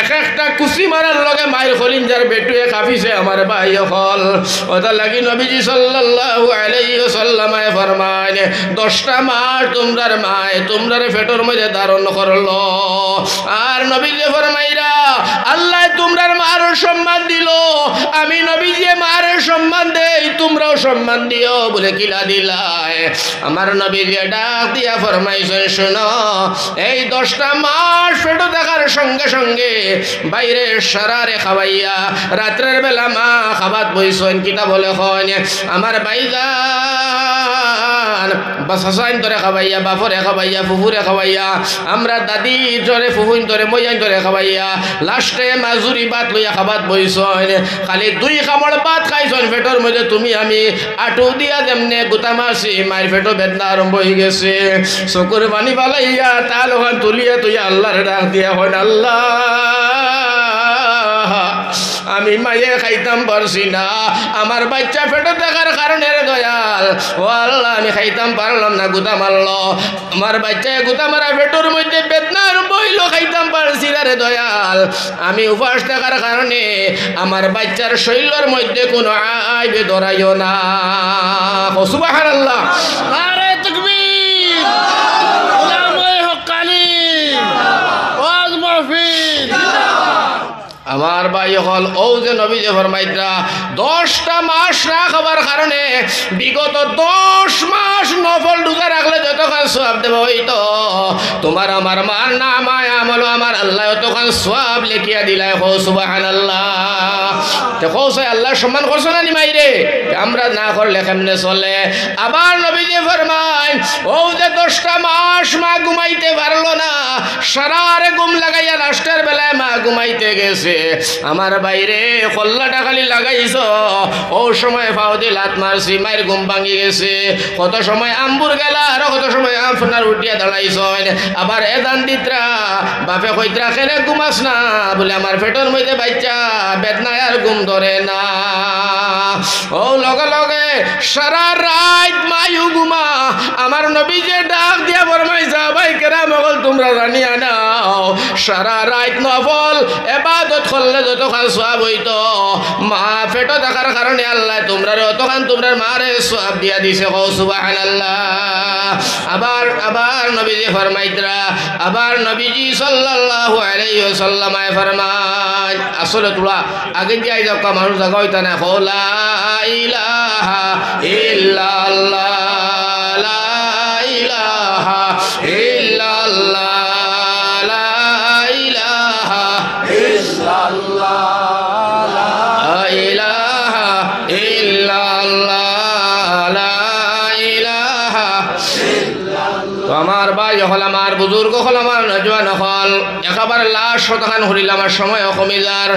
এক একটা কুচি মারার লগে মায়ের খলিঞ্জার বেটুয়ে কাঁপিছে আমার ভাই হল। ওটা লাগি নবীজি সাল্লাল্লাহু আলাইহি ওয়াসাল্লাম ফরমান 10টা মাস তোমরার মায়ে তোমরার পেটের মধ্যে ধারণ করলো। আর নবীজি ফরমাইরা আল্লাহ তোমরার মার সম্মান দিল, আমি নবীজি মার সম্মান দেই তোমরাও সম্মান দিও বলে কিলা দিলাই। আমার নবীজি ডাক দিয়া ফরমাইছেন শোনো এই 10টা মাস পেটে দেখার সঙ্গে সঙ্গে বাইরে সারারে খাওয়াইয়া রাত্রের বেলা মা খাবাত বইছেন কিতা বলে হন আমার ভাইজান বাসাসাইন ধরে খাওয়াইয়া বাপরে খাওয়াইয়া ফুফুরে খাওয়াইয়া আমরা দাদি ধরে ফুফুইন ধরে মইয়ান ধরে খাওয়াইয়া লাস্টে মাজুরি ভাত লইয়া খাবাত বইছেন। খালি 2 কামড় ভাত খাইছেন পেটের মধ্যে তুমি আমি আটু দিয়া যেমনে গুতা মাসি মায়ের পেটও বেদনা আরম্ভ হয়ে গেছে। চকুর পানি পালাইয়া তাল ওখান তুলিয়া তুই আল্লাহর ডাক দিয়া হন আল্লাহ আমি মায়ে খাইতাম পারছি না, আমার বাচ্চা পেটে থাকার কারণে দয়াল ও আল্লাহ আমি খাইতাম পারলাম না, গুতা মারলো আমার বাচ্চা গুতা মারা পেটের মধ্যে বেদনার বইল খাইতাম পারছি না রে দয়াল। আমি উপাস থাকার কারণে আমার বাচ্চার শরীরের মধ্যে কোনো আইবে ধরাইও না। সুবহানাল্লাহ। নারে তাকবীর, উলামায়ে হক্কানি, ওয়াজ মাহফিল। আমার ভাই হল ও যে নবী যে ফরমাইত্রা 10টা মাস না খাবার কারণে বিগত 10 মাস নফল রোজা রাখলে যতক্ষণ সওয়াব দেব হইতো তোমার আমার মার না মায়া আমল আমার আল্লাহ তখন সওয়াব লিখিয়া দিলাই। হো সুবহানাল্লাহ। দেখো সে আল্লাহ সম্মান করছো না নি মাইরে আমরা না করলে কেমনে চলে। আবার নবী যে ফরমায় ও যে 10টা মাস মা ঘুমাইতে পারলো না, সারারে ঘুম লাগাইয়া লাস্টের বেলায় মা ঘুমাইতে গেছে। আমার বাইরে কল্লাটা খালি লাগাইছ ও সময় ফাউদি লাত মারছি মায়ের ঘুম ভাঙি গেছে। কত সময় আম্বুর গেলা আর কত সময় আপনার উঠিয়া দাঁড়াইছ। আবার এদান দিত্রা বাপে কইত্রা খেলে ঘুমাস না বলে আমার পেটের মধ্যে বাচ্চা বেদনায় আর ঘুম ধরে না। ও লগে লগে সারা রাত মায়ু ঘুমা। আমার নবী যে ডাক দিয়া ফরমাই সাহাবায়ে কেরাম বল তোমরা জানিয়া নাও সারা রাত নফল ইবাদত করলে যতক্ষণ সওয়াব হইতো মা পেটে থাকার কারণে আল্লাহ তোমরা অতক্ষণ তোমরা মারে সওয়াব দিয়া দিছে। ও সুবহানাল্লাহ। আবার আবার নবীজি ফরমাইতরা আবার নবীজি সাল্লাল্লাহু আলাইহি ওয়াসাল্লাম ফরমায় আসলে তোরা আগে যাই যাও মানুষ জায়গা হইতা না লা ইলাহা ইল্লাল্লাহ লা ইলাহা ইল্লাল্লাহ লা ইলাহা ইল্লাল্লাহ লা ইলাহা ইল্লাল্লাহ লা ইলাহা ইল্লাল্লাহ। তো আমার ভাই হল আমার বুজুর্গ হল আমার নজওয়ান হল একেবারে লাশ শতখান হরিল আমার সময় কমিজার।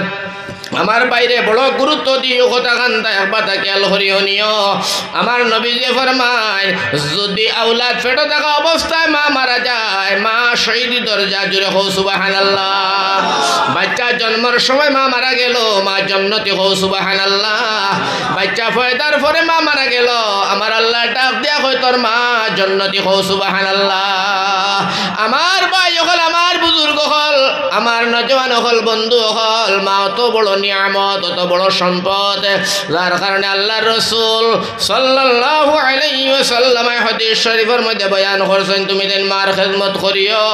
আমার বাইরে বড় গুরুত্ব দিও কথা কান্তা একবার খেয়াল করিও নিও। আমার নবী যে ফরমায় যদি আওলাদ পেটে থাকা অবস্থায় মা মারা যায় মা শহীদ দরজা জুড়ে হো সুবহানাল্লাহ। বাচ্চা জন্মের সময় মা মারা গেল, মা জান্নাতি হও সুবহানাল্লাহ। বাচ্চা পয়দার পরে মা মারা গেল, আমার আল্লাহ ডাক দিয়া কই তোর মা জান্নাতি হও সুবহানাল্লাহ। আমার ভাই হল, আমার বুজুর্গ হল, আমার নজওয়ান হল, বন্ধু হল, মা অত বড় নিয়ামত, অত বড় সম্পদ, যার কারণে আল্লাহর রাসূল সাল্লাল্লাহু আলাইহি ওয়াসাল্লাম হাদিস শরীফের মধ্যে বয়ান করছেন তুমি দেন মার খিদমত করিও,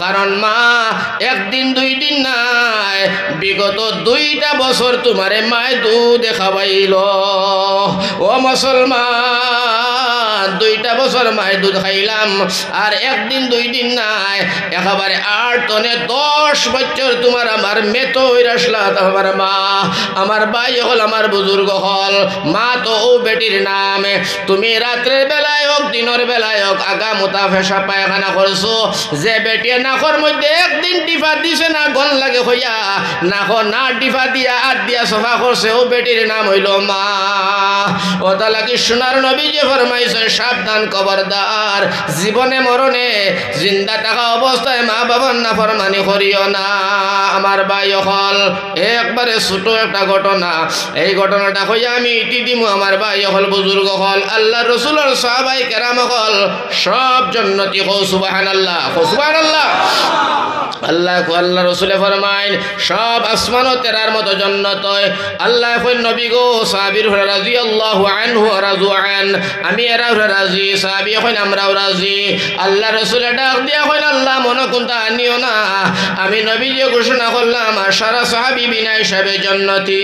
কারণ মা একদিন দুই দিন নাই, বিগত 2টা বছর তোমারে মায় দুধ খাওয়াইল। ও মুসলমান, 2টা বছর মায় দুধ খাইলাম, আর একদিন দুই দিন নাই, একেবারে 8 টনে 10 বছর তোমার আমার মেতো হয়ে আসলা আমার মা। আমার ভাই হল, আমার বুজুর্গ হল, মা তো ও বেটির নাম। তুমি রাত্রের বেলায় হোক দিনের বেলায় হোক আগা মোতা ফেসা পায়খানা করছো, যে বেটিয়ে নাকর মধ্যে একদিন টিফা দিছে না গন লাগে হইয়া নাক না টিফা দিয়া হাত দিয়া সফা করছে, ও বেটির নাম হইল মা। ও তালা কি সোনার নবী যে ফরমাইছে সাবধান খবরদার, জীবনে মরণে জিন্দা থাকা অবস্থায় মা বাবার না ফরমানি করিও না। আমার ভাই হল, একবারে ছোট একটা ঘটনা, এই ঘটনাটা হইয়া আমি ইতি দিমু। আমার ভাই হল, বুজুর্গ হল, আল্লাহ রসুলের সাহাবায়ে কেরাম হল, সব জান্নাতি হও সুবহানাল্লাহ, সুবহানাল্লাহ। আল্লাহ রসুলে ফরমাইন সব আসমানও তেরার মতো জান্নাত হয়। আল্লাহ কইন নবী গো সাহাবীর হরে রাদিয়াল্লাহু আনহু রাযু আন, আমি এরা হরে রাজি, সাহাবী কইন আমরাও রাজি। আল্লাহ রসুলে ডাক দিয়া কইন আল্লাহ মনে কোনটা আনিও না, আমি নবী যে ঘোষণা করলাম আর সারা সাহাবী বিনা হিসাবে জান্নাতি।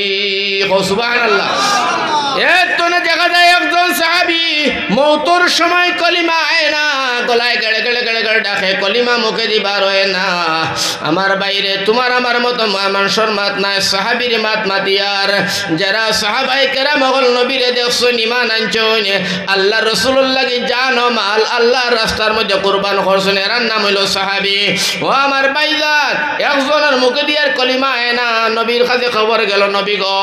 সুবহানাল্লাহ। এর তো না দেখা যায় একজন সাহাবী মৌতর সময় কলিমা আয় না, গলায় গেড়ে গেড়ে গেড়ে গেড়ে ডাকে, কলিমা মুখে দিবার হয় না। আমার বাইরে তোমার আমার মতো মানুষের মাত নাই, সাহাবীর মাত মাতিয়ার। যারা সাহাবায়ে কেরাম হল নবীরে দেখছেন, ঈমান আনছেন, আল্লাহ রাসূলুল্লাহ কি জান ও মাল আল্লাহর রাস্তার মধ্যে কুরবান করছেন, এর নাম হইল সাহাবী। ও আমার ভাইজান, একজনের মুখে দিয়ার কলিমা আয় না, নবীর কাছে খবর গেল, নবী গো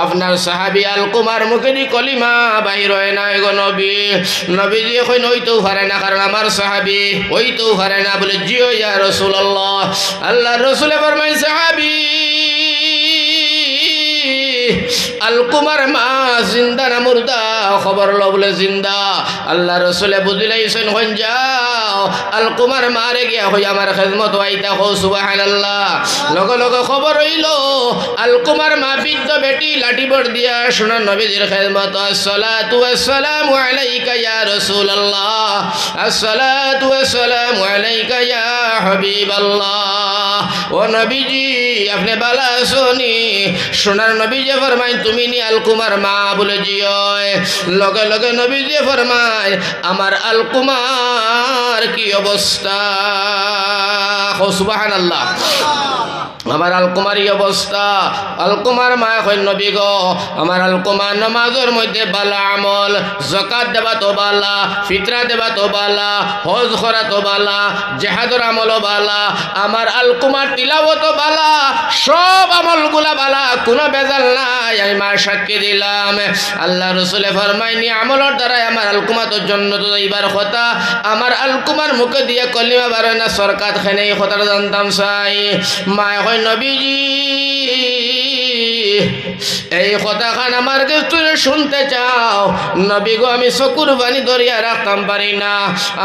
আপনার সাহাবী আলকুমার মুখে দি কলিমা বাহির হয় না গো নবী। নবীজি কইন হইতেও পারে না, কারণ আমার সাহাবী, হইতেও পারে না। বলে জিও ইয়া রাসূলুল্লাহ। আল্লাহর রাসূলে ফরমায় সাহাবী আলকুমার মা জিন্দা না মুর্দা, খবর লো বলে জিন্দা। আল্লাহ রসুলে বুঝিলাইছেন হইন যাও আলকুমার মারে গিয়া হই আমার খেদমত আইতা হো সুবহানাল্লাহ। লগে লগে খবর হইল আলকুমার মা বৃদ্ধ বেটি লাঠি বড় দিয়া শোনার নবীজির খেদমত। আসসালাতু ওয়াসসালামু আলাইকা ইয়া রাসূলুল্লাহ, আসসালাতু ওয়াসসালামু আলাইকা ইয়া হাবিবাল্লাহ। ও নবীজি আপনি ভালো আছেননি? সোনার নবীজি ফরমায় তুমি নি আলকুমার মা? বলে জিও। লগে লগে নবীজি ফরমায় আমার আলকুমার কি অবস্থা? সুবহানাল্লাহ। আমার আলকুমারই অবস্থা। আলকুমার মা কইন নবী গো আমার আলকুমার নামাজের মধ্যে বালা আমল, যাকাত দেবা তো বালা, ফিতরা দেবা তো বালা, হজ করা তো বালা, জিহাদের আমল বালা, আমার আলকুমার তিলাওয়াত বালা, সব আমলগুলা বালা, কোনো বেজাল নাই। আমি মা সাক্ষী দিলাম। আল্লাহ রাসূলে ফরমায়নি আমলের দ্বারা আমার আলকুমা তো জান্নাতে যাইবার কথা, আমার আলকুমার মুখে দিয়ে কলিমা বারে না সরকার খানে এই কথাটা জানতাম চাই। মা কই নবীজি এই কথাখান আমার কাছে শুনতে চাও? নবী গো আমি চকুর পানি ধরিয়া রাখতাম পারি না,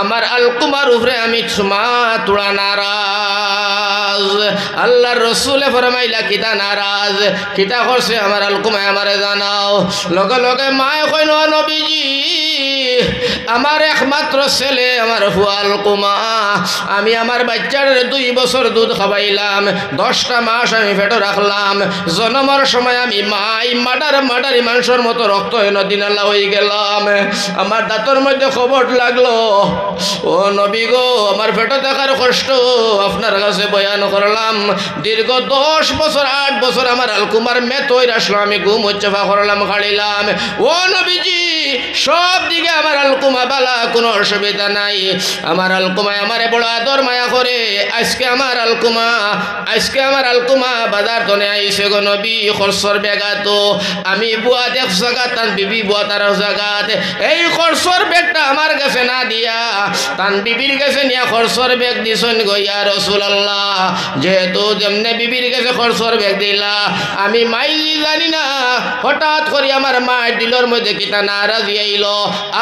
আমার আলকুমার উপরে আমি ছুমা তোড়া নারাজ। আল্লাহর রাসূলে ফরমাইলা কিতা নারাজ, কিতা করছে আমার আলকুমায় আমারে জানাও। লগে লগে মায় কইন নবীজি আমার একমাত্র ছেলে আমার ফুয়া আলকুমা, আমি আমার বাচ্চার 2 বছর দুধ খাওয়াইলাম, 10টা মাস আমি পেটে রাখলাম, জন্মের সময় আমি মাই মাডারি মানুষের মতো রক্তহীন দিনাল্লা হয়ে গেলাম। আমার দাঁতর মধ্যে খবর লাগলো। ও নবী গো আমার পেটে থাকার কষ্ট আপনার কাছে বয়ান করলাম। দীর্ঘ 10 বছর 8 বছর আমার আলকুমার মেত হয়ে আসলো, আমি ঘুম উচ্চফা করলাম, খাড়িলাম। ও নবীজি সব দিকে আমার আলকুমা বালা, কোনো অসুবিধা নাই। আমার আলকুমায় আমারে বড় আদর মায়া করে। আজকে আমার আলকুমা বাজার তনে আইসে গো নবী খরচর বেগাত। আমি বুয়া দেখ জাগাত, তান বিবি বুয়া তার জাগাত। এই খরচর বেগটা আমার কাছে না দিয়া তান বিবির কাছে নিয়ে খরচর বেগ দিছেন গো ইয়া রাসূলুল্লাহ। যেহেতু যেমনে বিবির কাছে খরচর বেগ দিলা, আমি মাই জানি না হঠাৎ করে আমার মায়ের দিলর মধ্যে কিতা নারাজি আইল,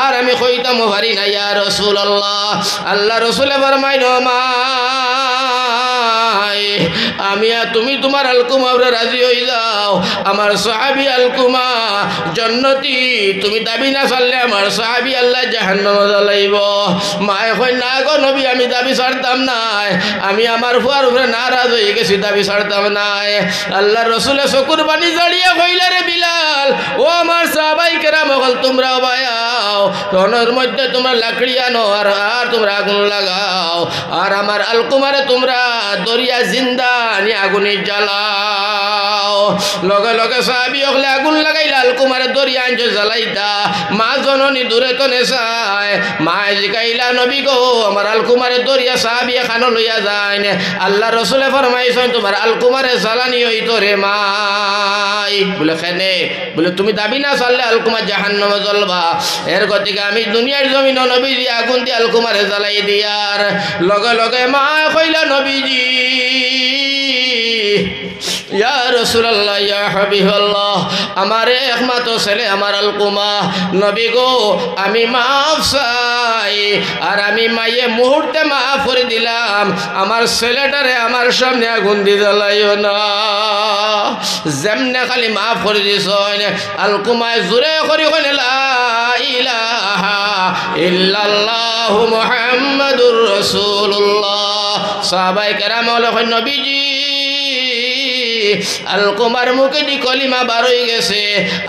আর আমি কইতাম পারি না ইয়া রাসূলুল্লাহ। আল্লাহ রাসূলে ফরমাইল, আমি তুমি তোমার আলকুমারে রাজি হয়ে যাও। আমার সাহাবী আলকুমা জান্নাতি, তুমি দাবি না ছাড়লে আমার সাহাবী আল্লাহ জাহান্নামে জ্বালাইব। মায়ে কই, না গো নবী, আমি দাবি ছাড়তাম নাই, আমি আমার ফুয়ার উপরে নারাজ হয়ে গেছি, দাবি ছাড়তাম নাই। আল্লাহ রসুলের চকুর পানি জড়িয়ে কইলা, রে বিলাল, ও আমার সাহাবাই কেরাম হল, তোমরা বায়াও রনের মধ্যে তোমরা লাকড়ি আনো আর তোমরা আগুন লাগাও, আর আমার আলকুমারে তোমরা দরিয়া জিন্দা নিয়ে আগুনে জ্বালাও। লগে লগে সাহাবি হলে আগুন লাগাইলা, আলকুমারে দরিয়া আনছে জ্বালাইতা। মা জননী দূরে তো নেশায়, মা জিকাইলা, নবী গো আমার আলকুমারে দরিয়া সাহাবি এখানো লইয়া যায়। আল্লাহ রসুলে ফরমাইছেন তোমার আলকুমারে জ্বালানি হইতো রে মাই। বলে খেনে, বলে তুমি দাবি না চাললে আলকুমা জাহান্নামে জ্বলবা। এর গতিকে আমি দুনিয়ার জমিন নবীজি আগুন দিয়ে আলকুমারে জ্বালাই দিয়ার। লগে লগে মা কইলা, নবীজি ইয়া রাসূলুল্লাহ, ইয়া হাবিবাল্লাহ, আমার একমাত্র ছেলে আমার আলকুমা, নবী গো আমি মাফ চাই। আর আমি মাইয়ে মুহূর্তে মাফ করে দিলাম, আমার ছেলেটারে আমার সামনে আগুন দিয়ে জ্বালাইও না। যেমনে খালি মাফ করে দিছ, আলকুমায় জোরে করি কইলে লা ইলাহা ইল্লাল্লাহু মুহাম্মাদুর রাসূলুল্লাহ। সাহাবায়ে কেরাম হলো, নবীজি আলকুমার মুখে দি কলিমা বার হয়ে গেছে।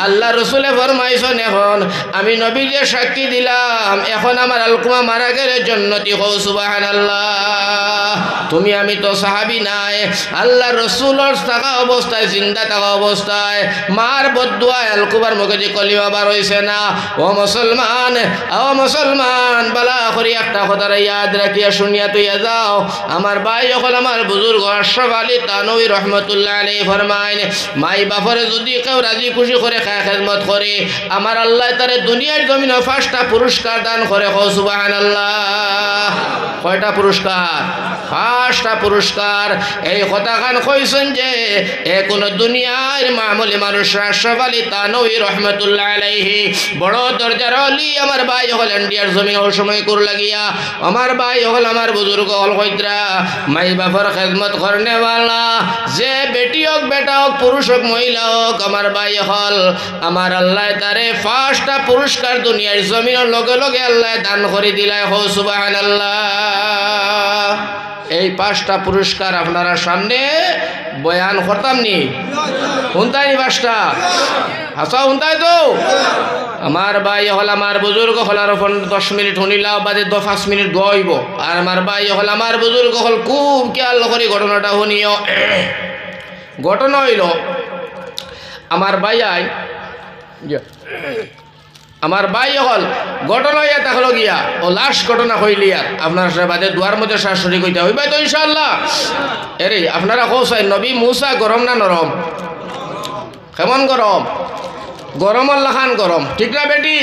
আল্লাহ রসুলে ফরমাইছেন, এখন আমি নবীকে সাক্ষী দিলাম, এখন আমার আলকুমা মারা গেলে জান্নাতি হও। সুবহানাল্লাহ। তুমি আমি তো সাহাবী নাই, আল্লাহ রসুলের থাকা অবস্থায়, জিন্দা থাকা অবস্থায় মার বদদুয়ায় আলকুমার মুখে দি কলিমা বার হয়েছে না। ও মুসলমান, বালা করি একটা কথা ইয়াদ রাখিয়া শুনিয়া তুইয়া যাও। আমার ভাই এখন আমার বুজুর্গ আশরাফ আলী থানভী রহমতুল্লাহ আলাইহি ফরমায়, মাই বাপরে যদি কেউ রাজি খুশি করে খায় খেদমত করে, আমার আল্লাহ তারে দুনিয়ার জমিনে 5টা পুরস্কার দান করে। সুবহানাল্লাহ। কয়টা পুরস্কার? 5টা পুরস্কার। এই কথাখান কইছেন যে কোন দুনিয়ার মামুলি মানুষ আশরাফ আলী থানভী রহমতুল্লাহ আলাইহি বড় দরজার অলি আমার ভাই হল ইন্ডিয়ার জমিন ওই সময় কর লাগিয়া। আমার ভাই হল আমার বুজুর্গ হল কইত্রা মাই বাপর খেদমত করনে वाला, যে বেটি হোক বেটা হোক পুরুষ হোক মহিলা হোক, আমার ভাই হল, আমার আল্লাহ তারে 5টা পুরস্কার দুনিয়ার জমিনের লগে লগে আল্লাহ দান করে দিলায়। হো সুবহানাল্লাহ। এই 5টা পুরস্কার আপনারা সামনে বয়ান করতাম নি, শুনতাই নি? 5টা হাসা শুনতাই তো? আমার ভাই হল, আমার বুজুর্গ হল, আর 10 মিনিট শুনিলাও বাদে 5 মিনিট গইব। আর আমার ভাই হল, আমার বুজুর্গ হল, খুব খেয়াল করে ঘটনাটা শুনিও। ঘটনা হইল, আমার ভাই হল ঘটনা হইয়া তাহলে গিয়া ও লাস্ট ঘটনা হইলি। আর আপনার বাদে দুয়ার মধ্যে শাশুড়ি কইতে হইবা তো ইনশাআল্লাহ। এরে আপনারা কৌসাই নবী মুসা গরম না নরম? কেমন গরম? গরম আল্লাহান গরম, ঠিক না বেটি?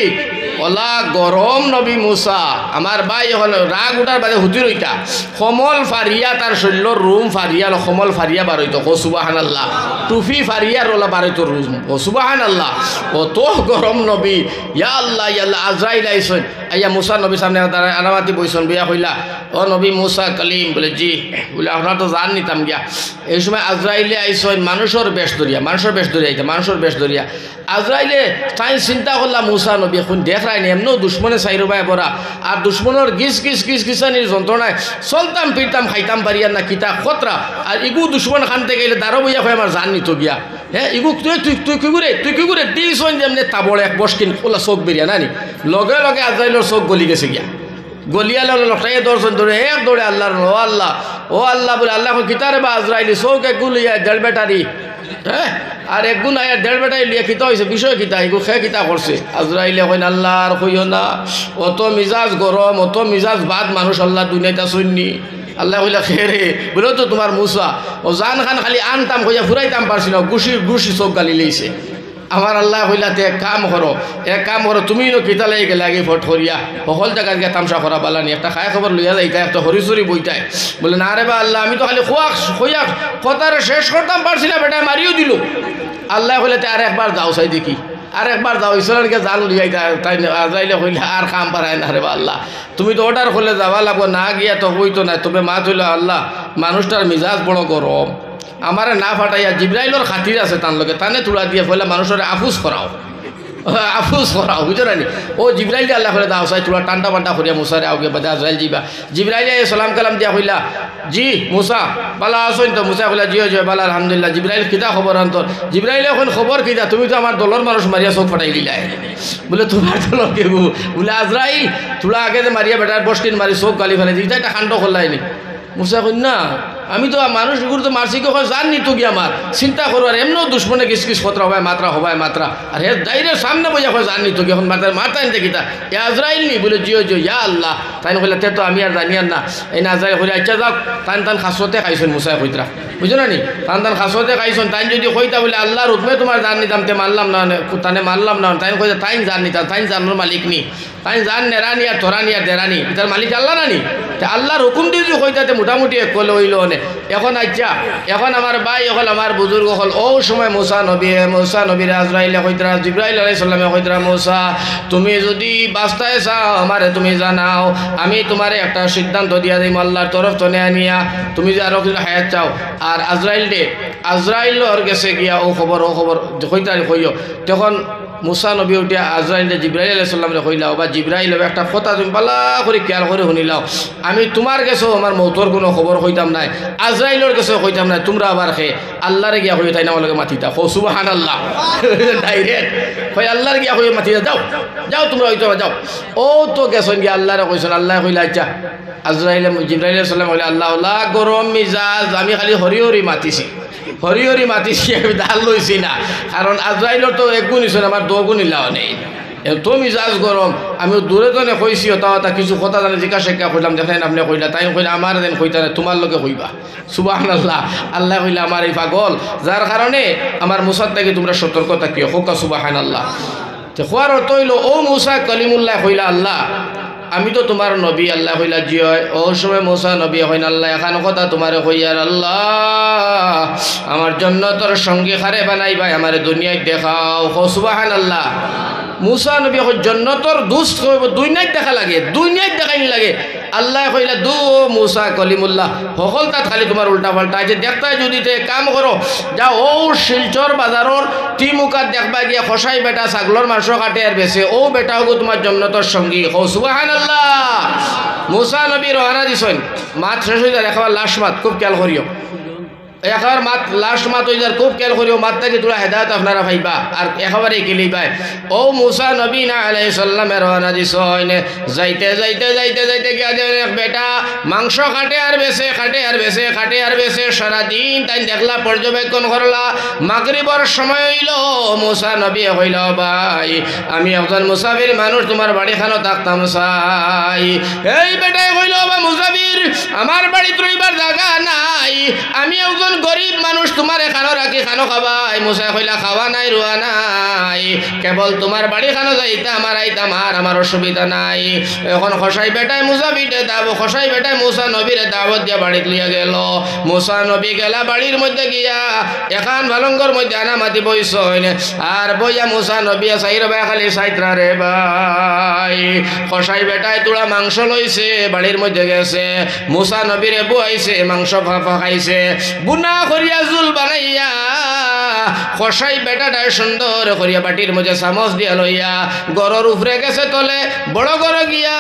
ওলা গরম নবী মুসা। আমার ভাই হল রাগ উঠার বাদে হুজুর হইতা সমল ফারিয়া, তার শৈল্য রুম ফারিয়া, সমল ফারিয়া বার হইতো। ও সুবহানাল্লাহ। টুফি ফারিয়ার ওলা বার হইতো রুম। ও সুবহানাল্লাহ। ও তো গরম নবী। ইয়া আল্লাহ ইয়া আল্লাহ। আজরাইল আইসন, আইয়া মুসা নবী সামনে আনামাতি বইসন, বিয়া কইলা, ও নবী মুসা কলিম। বলে জি। বলে আপনারা তো জান নিতাম গিয়া। এই সময় আজরাইলে আইসন মানুষের বেশ ধরিয়া, মানুষের বেশ ধরিয়া আজরাইলে তাই চিন্তা করলাম মুসা নবী এখন দেখ রায় এমনও দুশ্মনে চাইর বাই পড়া, আর দুশ্মনের গিসানির যন্ত্রণায় চলতাম ফিরতাম খাইতাম পারিয়া না কিতা খতরা। আর ইগু দুশ্মন খানতে গেলে দাঁড়ো বইয়া হয় আমার জান নিত গিয়া। হ্যাঁ ইগু তুই কি করে দিস যেমনি তাবড়ে এক বসকিন ওলা চোখ বেরিয়া নানি, লগে লগে আজরাইলের চোখ গলি গেছে গিয়া। গলিয়া লটাই দর্শন ধরে এক দৌড়ে আল্লাহর ও আল্লাহ বলে, আল্লাহ কিতারে বা আজরাইলি চৌক এক গুলিয়া দেড় বেটারি হ্যাঁ আর একগুণ আয়া দেড় বেটাই লিয়া কিতা হয়েছে বিষয় কিতা এগুলো খেয়ে কিতা করছে আজরাইলে কইন আল্লাহ আর কইও না অত মিজাজ গরম অত মিজাজ বাদ মানুষ আল্লাহ দুনিয়াটা শুননি আল্লাহ কইলা খেরে বলে তো তোমার মুসা ও জান খান খালি আনতাম কইয়া ফুরাইতাম পারছি না গুষি চোখ গালি লইছে আমার আল্লাহ কইলাতে এক কাম করো তুমি কিতা লাগে গেলে আগে ফট করিয়া সকল জায়গায় গিয়ে তামসা করা পালানি একটা খায় খবর লইয়া যাইতা একটা হরিচরি বইতায় বলে না রে বা আল্লাহ আমি তো খালি খোয়া কথারে শেষ করতাম পারছি না বেটা মারিও দিল আল্লাহ কইলাতে আর একবার যাও চাই দেখি আর একবার যাও ঈশ্বরকে জাল লিয়াই তাই আজরাইলে কইলে আর কাম পারায় না রে বা আল্লাহ তুমি তো অর্ডার করলে যাওয়া লাগবো না গিয়া তো হইতো না তবে মা হইল আল্লাহ মানুষটার মিজাজ বড় গরম আমারে না ফাটাইয়া জিব্রাইলর খাতির আছে তার লগে তানে তুলা দিয়ে ফেলে মানুষের আফুস করাও বুঝো না ও জিব্রাইল দিয়ে আল্লাহ করে দাও চাই তোলা টান্টা পান্টা করিয়া মুসারে আগে বাদে আজরাইল যাবা জিব্রাইলে সালাম কালাম দিয়া কইলা জি মুসা বালা আসেন তো মুসা কইলা জিও জিও বালা আলহামদুলিল্লাহ জিব্রাইল কিতা খবর অন্তর জিব্রাইলে এখন খবর কিতা তুমি তো আমার দলর মানুষ মারিয়া চোখ ফাটাই দিলাই বলে তোমার দলর কে বলে আজরাইল তোলা আগে যে মারিয়া বেটার বস্তিন মারি চোখ গালি ফেলে দিই একটা কাণ্ড করলাইনি মুসা কই না আমি তো মানুষ এগুলো তো মারছি কে জাননি তো গিয়ে আমার চিন্তা করো আর এমনও দুশ্মনে কিস খতরা হবায় মাত্রা আর হে দাইরের সামনে বইয়া হয় জাননি তো এখন মাথা আনতে কিতা এ আজরাইল নি বলে জিও ইয়া আল্লাহ তাই কইলা তে তো আমি আর জানি আর না এই না আজরাইল কইলা আচ্ছা যাও টান খাসতে খাইছেন মুসাই কইতরা বুঝো না নি টান খাসতে খাইছেন তাই যদি কইতা বলে আল্লাহর হুকমে তোমার জান নিতাম তে মানলাম না তানে মানলাম না তাই কইতা তাই জান নিতাম তাই জানোর মালিক নি তাই জান নেরানি আর তোরানি আর দেরানি তার মালিক আল্লাহ না নি আল্লাহর হুকুম দিয়ে যদি কইতাতে মোটামুটি কলে হইল নে এখন আচ্ছা এখন আমার ভাই হল আমার বুজুর্গ হল ও সময় মুসা নবীর আজরাইলে কইতরা জিব্রাইল আলাইহিস সালামে কইতরা মুসা তুমি যদি বাস্তায় চাও আমারে তুমি জানাও আমি তোমারে একটা সিদ্ধান্ত দিয়া দিই আল্লাহর তরফ তো নিয়া তুমি যে আরো কিছু হায়াত চাও আর আজরাইলর গেছে গিয়া ও খবর কইতারি কইও তখন মুসা নবী উঠিয়া আজরাইলে জিব্রাইল আলাইহিস সালামরে কইলাও বা জিব্রাইল একটা কথা তুমি ভালো করে খেয়াল করে শুনিলাও আমি তোমার গেছো আমার মৌতর কোনো খবর কইতাম নাই আজরাইলর গেছো কইতাম নাই তোমরা আবার খেয়ে আল্লাহরে গিয়া কই তাই না আমাকে মাতিতা কো সুবহানাল্লাহ ডাইরেক্ট কই আল্লাহরে গিয়া কই মাতিতা যাও তোমরা হইতো যাও ও তো গেছো গিয়া আল্লাহরে কইছেন আল্লাহ কইলা আচ্ছা আজরাইল জিব্রাইল আলাইহিস সালাম কইলা আল্লাহ গরম মিজাজ আমি খালি হরি মাতিছি আমি ডাল লইছি না কারণ আজরাইলর তো এক গুণ হইছে আমার 2 গুণ ইলাও নেই এত মিজাজ গরম আমি দূরে দনে কইছি তা কিছু কথা জানি জিজ্ঞাসা কইলাম দেখেন আপনি কইলা তাই কইলা আমার দেন কইতা তোমার লগে কইবা সুবহানাল্লাহ আল্লাহ কইলা আমার এই পাগল যার কারণে আমার মুসার থেকে তোমরা সতর্ক থাকিও হোকা সুবহানাল্লাহ তো খোয়ার অর্থ হইল ও মুসা কলিমুল্লাহ কইলা আল্লাহ আমি তো তোমার নবী আল্লাহ কইলা জি হয় ও সময় মুসা নবী হইন আল্লাহ এখন কথা তোমারে কইয়ার আল্লাহ আমার জন্য তোর সঙ্গী খারে বানাইবা আমার দুনিয়ায় দেখাও সুবহানাল্লাহ মুসা নবী জন্নতর দুষ্ট হইব দুনিয়ায় দেখা লাগে দুনিয়ায় দেখাইনি লাগে আল্লাহ কইলা দু মুসা কলিমুল্লাহ সকল তাত খালি তোমার উল্টা পাল্টা যে দেখতে যদি কাম করো যাও ও শিলচর বাজারর টিমুকাত দেখবা গিয়া খসাই বেটা ছাগলর মাংস কাটে আর বেছে ও বেটা হবো তোমার জন্নতর সঙ্গী হো সুবহানাল্লাহ মুসা নবী রওনা দিছেন মাত শেষ হয়ে যায় একেবারে লাশ মাত খুব খেয়াল করিও একেবারে মাত লাশ মাত হয়ে যায় খুব খেয়াল করিও মাত থেকে তোরা হেদায়ত আপনারা পাইবা আর একেবারে গেলেই পাই ও মুসা নবী না আলাইহিস সালামে রওনা দিছেন যাইতে গিয়া এক বেটা মাংস কাটে আর বেছে সারাদিন তাই দেখলা পর্যবেক্ষণ করলা মাগরিবর সময় হইল মুসা নবী হইল ভাই আমি একজন মুসাফির মানুষ তোমার বাড়ি খানো থাকতাম চাই এই বেটাই হইল বা মুসাফির আমার বাড়ি রইবার জায়গা নাই আমি একজন গরিব মানুষ তোমার খানো রাখি খানো খাবাই মুসা কইলা খাওয়া নাই রুয়া নাই কেবল তোমার বাড়ি খানো যাইতা আমার আইতাম আর আমার অসুবিধা নাই এখন খসাই বেটায় খসাই বেটায় মুসা নবীরে দাওয়াত দিয়া বাড়িতে লিয়া গেল মুসা নবী গেলা বাড়ির মধ্যে গিয়া এখান ভালঙ্গর মধ্যে আনা মাতি বইসন আর বইয়া মুসা নবী সাইর ভাই খালি সাইত্রা রে ভাই খসাই বেটায় তোরা মাংস লইছে বাড়ির মধ্যে গেছে মুসা নবীরে বুয়াইছে মাংস খাইছে বুনা করিয়া জুল বানাইয়া খসাই বেটাটা সুন্দর করিয়া বাটির মধ্যে চামচ দিয়া লইয়া গরর উপরে গেছে তলে বড় গড় গিয়া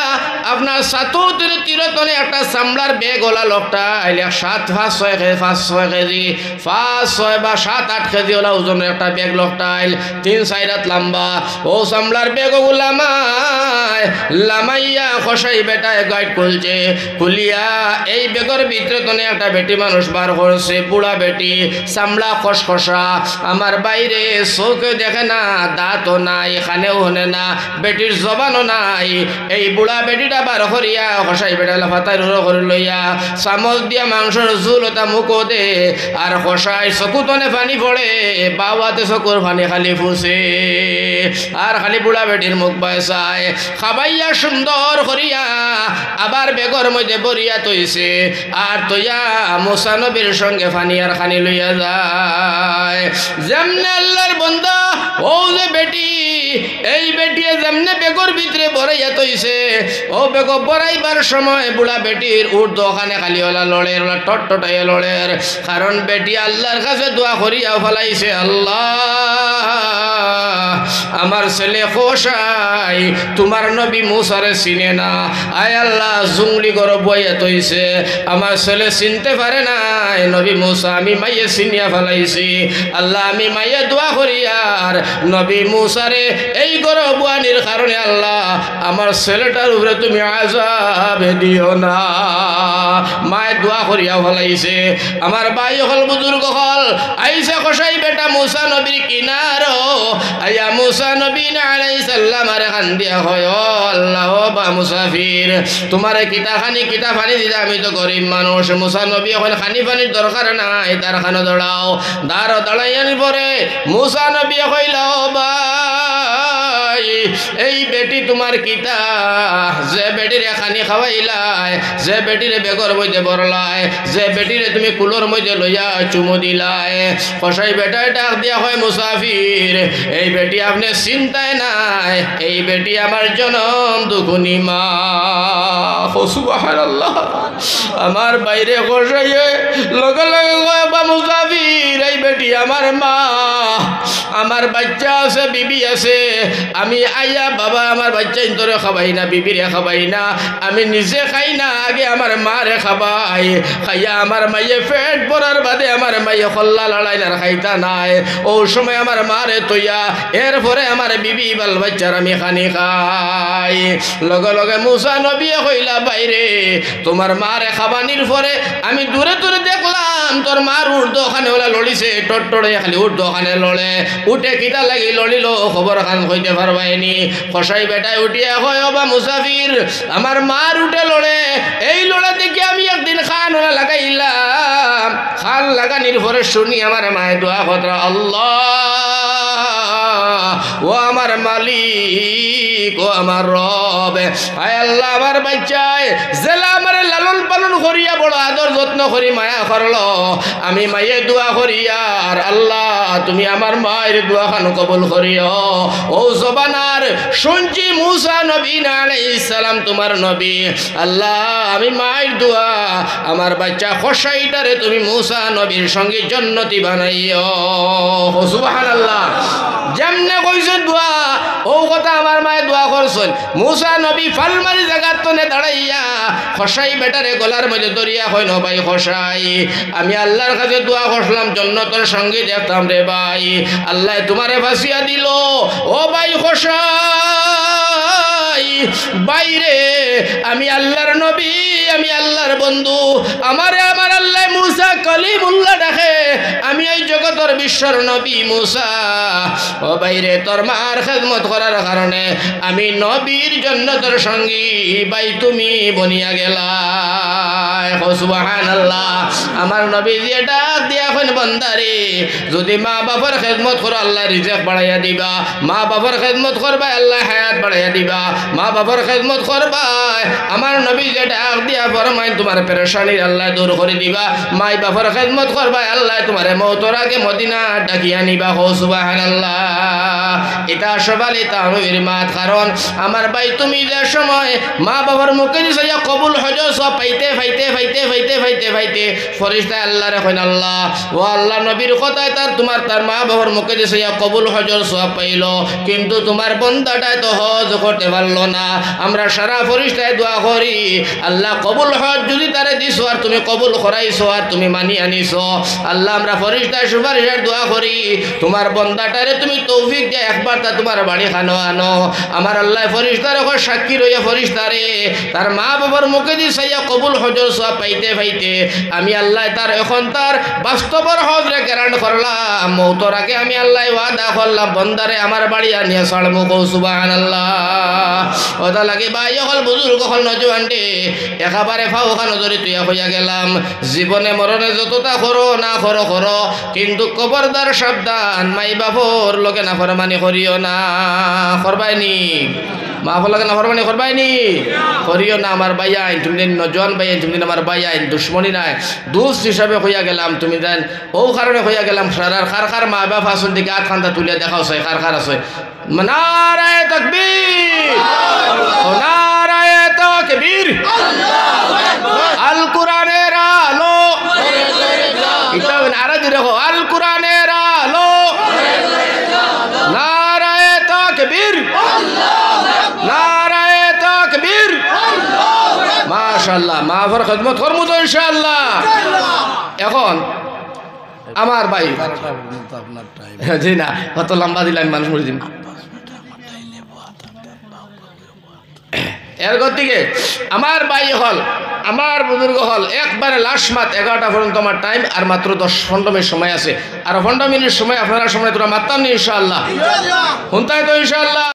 আপনার সাতুতের তিরতনে একটা চামড়ার ব্যাগ ওলা লোকটা আইলে 5-6 কেজি 5-6 বা 7-8 কেজি ওলা ওজনের একটা ব্যাগ লোকটা আইল 3-4 হাত লম্বা ও চামড়ার ব্যাগ লামাইয়া খসাই বেটায় গাইড খুলছে খুলিয়া এই ব্যাগের ভিতরে তনে একটা বেটি মানুষ বার করছে বুড়া বেটি চামড়া খসখসা আমার বাইরে চোখে দেখে না দাঁতও নাই এখানেও হনে না বেটির জবানও নাই এই বুড়া বেটিটা বার করিয়া খসাই বেটা লাফাতাই রুড়ো করে লইয়া চামচ দিয়া মাংসের ঝুল ওটা মুখো দে আর খসাই চকু তনে পানি পড়ে বাবাতে চকুর পানি খালি ফুসে আর খালি বুড়া বেটির মুখ বাসায় খাবাইয়া সুন্দর করিয়া আবার বেগর মধ্যে বরিয়া তৈছে আর তৈয়া মুসা নবীর সঙ্গে ফানি আর খানি লইয়া যায় যেমনে আল্লাহর বান্দা ও যে বেটি এই বেটিয়ে যেমনে বেগর ভিতরে বরাইয়া তৈছে ও বেগ বরাইবার সময় বুড়া বেটির উর্দু ওখানে খালি ওলা লড়ের ওলা টটটটাইয়া লড়ের কারণ বেটি আল্লাহর কাছে দোয়া করিয়া ফেলাইছে আল্লাহ আমার ছেলে খোসাই তোমার নবী মুসারে চিনে না আয় আল্লাহ জুংলি গর বইয়া তৈছে আমার ছেলে চিনতে পারে নাই নবী মুসা আমি মাইয়ে চিনিয়া ফেলাইছি আল্লাহ আমি মাইয়ে দোয়া করি আর নবী মুসারে এই গর বুয়ানির কারণে আল্লাহ আমার ছেলেটার উপরে তুমি আযাব দিও না মায়ে দোয়া করিয়া ফেলাইছে আমার ভাই হল বুজুর্গ হল আইসা খোসাই বেটা মুসা নবীর কিনারো আয়া মুসা নবী আলাইহিস সালাম আরে কান্দিয়া হয় আল্লাহ বা মুসাফির তোমারে কিতা পানি দিদা আমি তো গরিব মানুষ মুসা নবী এখন খানি পানির দরকার নাই তার খানো দড়াও দাঁড়াইয়ার পরে মুসা নবী কইল ভাই এই বেটি তোমার কিতা যে বেটিরে খানি খাওয়াইলাই যে বেটিরে বেগর মধ্যে বরলাই যে বেটিরে তুমি কুলোর মধ্যে লইয়া চুমু দিলাই কসাই বেটায় ডাক দিয়া হয় মুসাফির এই বেটি আপনি চিন্তায় নাই এই বেটি আমার জনম দুগুনি মা সুবহানাল্লাহ আমার বাইরে কসাইয়ে লগে লগে কয় বা মুসাফির এই বেটি আমার মা আমার বাচ্চা আছে বিবি আছে আমি আইয়া বাবা আমার বাচ্চা ইন্তরে খাবাই না বিবিরে খাবাই না আমি নিজে খাই না আগে আমার মারে খাবাই খাইয়া আমার মাইয়ে পেট ভরার বাদে আমার মাইয়ে খল্লা লড়াই না খাইতা নাই ও সময় আমার মারে তৈয়া এরপরে আমার বিবি বাল বাচ্চার আমি খানি খাই লগে লগে মুসা নবী কইলা বাইরে তোমার মারে খাবানির পরে আমি দূরে দূরে দেখলাম তোর মার উর্দু ওখানে ওলা লড়িছে টটটড়ে খালি উর্দু ওখানে লড়ে উঠে কিতা লাগি লড়িল খবর খান কইতে পারবাইনি কসাই বেটায় উঠিয়া হয় বা মুসাফির আমার মার উঠে লড়ে এই লড়ে দেখি আমি একদিন খান ওলা লাগাইলাম খান লাগানির পরে শুনি আমার মায়ের দোয়া কথা আল্লাহ ও আমার মালিক ও আমার রব আয় আল্লাহ আমার বাচ্চায় জেলা আমার লালন পালন করিয়া বড় আদর যত্ন করি মায়া করলো আমি মায়ে দোয়া করি আর আল্লাহ তুমি আমার মায়ের দোয়া খান কবুল করিও ও জবানার শুনছি মুসা নবী আলাইহিস সালাম তোমার নবী আল্লাহ আমি মায়ের দোয়া আমার বাচ্চা খোসাইটারে তুমি মুসা নবীর সঙ্গে জান্নাতি বানাইও সুবহানাল্লাহ যেমনে কইছে দোয়া ও কথা আমার মায়ে দোয়া করছেন মুসা নবী ফালমারি জায়গার তনে দাঁড়াইয়া খসাই বেটারে গলার মধ্যে দরিয়া হয় ন ভাই খসাই আমি আল্লাহর কাছে দোয়া করলাম জান্নাতের সঙ্গে দেখতাম রে ভাই আল্লাহ তোমারে ফাঁসিয়া দিল ও ভাই খসাই বাইরে আমি আল্লাহর নবী আমি আল্লাহর বন্ধু আমার আল্লাহ মুসা কলিমুল্লাহ ডাকে আমি এই জগতের বিশ্বর নবী মুসা ও বাইরে তোর মার খেদমত করার কারণে আমি নবীর জন্য তোর সঙ্গী ভাই তুমি বনিয়া গেলা সুবহানাল্লাহ আমার নবী যে ডাক দিয়া এখন বন্দারে যদি মা বাবার খেদমত করো আল্লাহ রিজিক বাড়াইয়া দিবা মা বাবার খেদমত করবা আল্লাহ হায়াত বাড়াইয়া দিবা মা বাবার খেদমত করবা আমার নবী যে ডাক দিয়া ফরমায় তোমার পেরেশানি আল্লাহ দূর করে দিবা মাই বাবার খেদমত করবা আল্লাহ তোমারে মওতর আগে মদিনা ডাকিয়া নিবা হো সুবহানাল্লাহ। এটা সবাল এটা নবীর মাত। কারণ আমার ভাই তুমি যে সময় মা বাবার মুখে দিছে কবুল হজ সব পাইতে পাইতে পাইতে পাইতে পাইতে পাইতে ফেরেশতা আল্লাহর কইন আল্লাহ ও আল্লাহ নবীর কথায় তার মা বাবার মুখে দিছে কবুল হজর সব পাইল, কিন্তু তোমার বন্দাটাই তো হজ করতে পারলো না। আমরা সারা ফেরেশতায় দোয়া করি আল্লাহ কবুল হজ যদি তারে দিছো আর তুমি কবুল করাইছো আর তুমি মানি আনিছো, আল্লাহ আমরা ফেরেশতায় সুপারিশের দোয়া করি তোমার বন্দাটারে তুমি তৌফিক দিয়ে একবার তা তোমার বাড়ি খানো আনো। আমার আল্লাহ ফেরেশতার ওপর সাক্ষী রইয়া ফেরেশতারে তার মা বাবার মুখে দিছে কবুল হজর সব পাইতে পাইতে আমি আল্লাহ তার এখন তার বাস্তবর হজরে গ্যারান্ট করলাম। মওতর আগে আমি আল্লাহ ওয়াদা করলাম বন্দারে আমার বাড়ি আনিয়া ছাড়বো কও সুবহানাল্লাহ। ওটা লাগে ভাই হল বুজুর্গ হল নজওয়ান দে একেবারে ফাওকা নজরে তুইয়া হইয়া গেলাম। জীবনে মরণে যতটা করো না করো করো, কিন্তু খবরদার সাবধান মাই বাপর লোকে না ফরমানি করিও না। করবাইনি মা বাবার লোকে না ফরমানি করবাইনি করিও না। আমার ভাই আইন তুমি নজওয়ান ভাই আইন তুমি আমার ভাই আইন দুশ্মনী নাই দোস্ত হিসাবে হইয়া গেলাম। তুমি জান ও কারণে হইয়া গেলাম সারার খার মা বাপ আসল দিকে আট খান্তা তুলিয়া দেখাও চাই খার আছে নারায়ে তাকবীর নারায়ে তাকবীর আল কোরআনের আলো এটা আরো দেখো আল কোরআনের আলো নারায়ে তাকবীর নারায়ে তাকবীর। মাশাআল্লাহ মাফর খিদমত করমু তো ইনশাআল্লাহ। এখন আমার ভাই জি না কত লম্বা দিলাম মানুষ মরে দিন এর গতিকে আমার ভাই হল আমার বুজুর্গ হল একবারে লাস্ট মাত 11টা পর্যন্ত আমার টাইম আর মাত্র 10-15 মিনিট সময় আছে। আর 15 মিনিট সময় আপনারা সময় তোরা মাত্তাম নি ইনশাআল্লাহ। হুনতাই তো ইনশাআল্লাহ।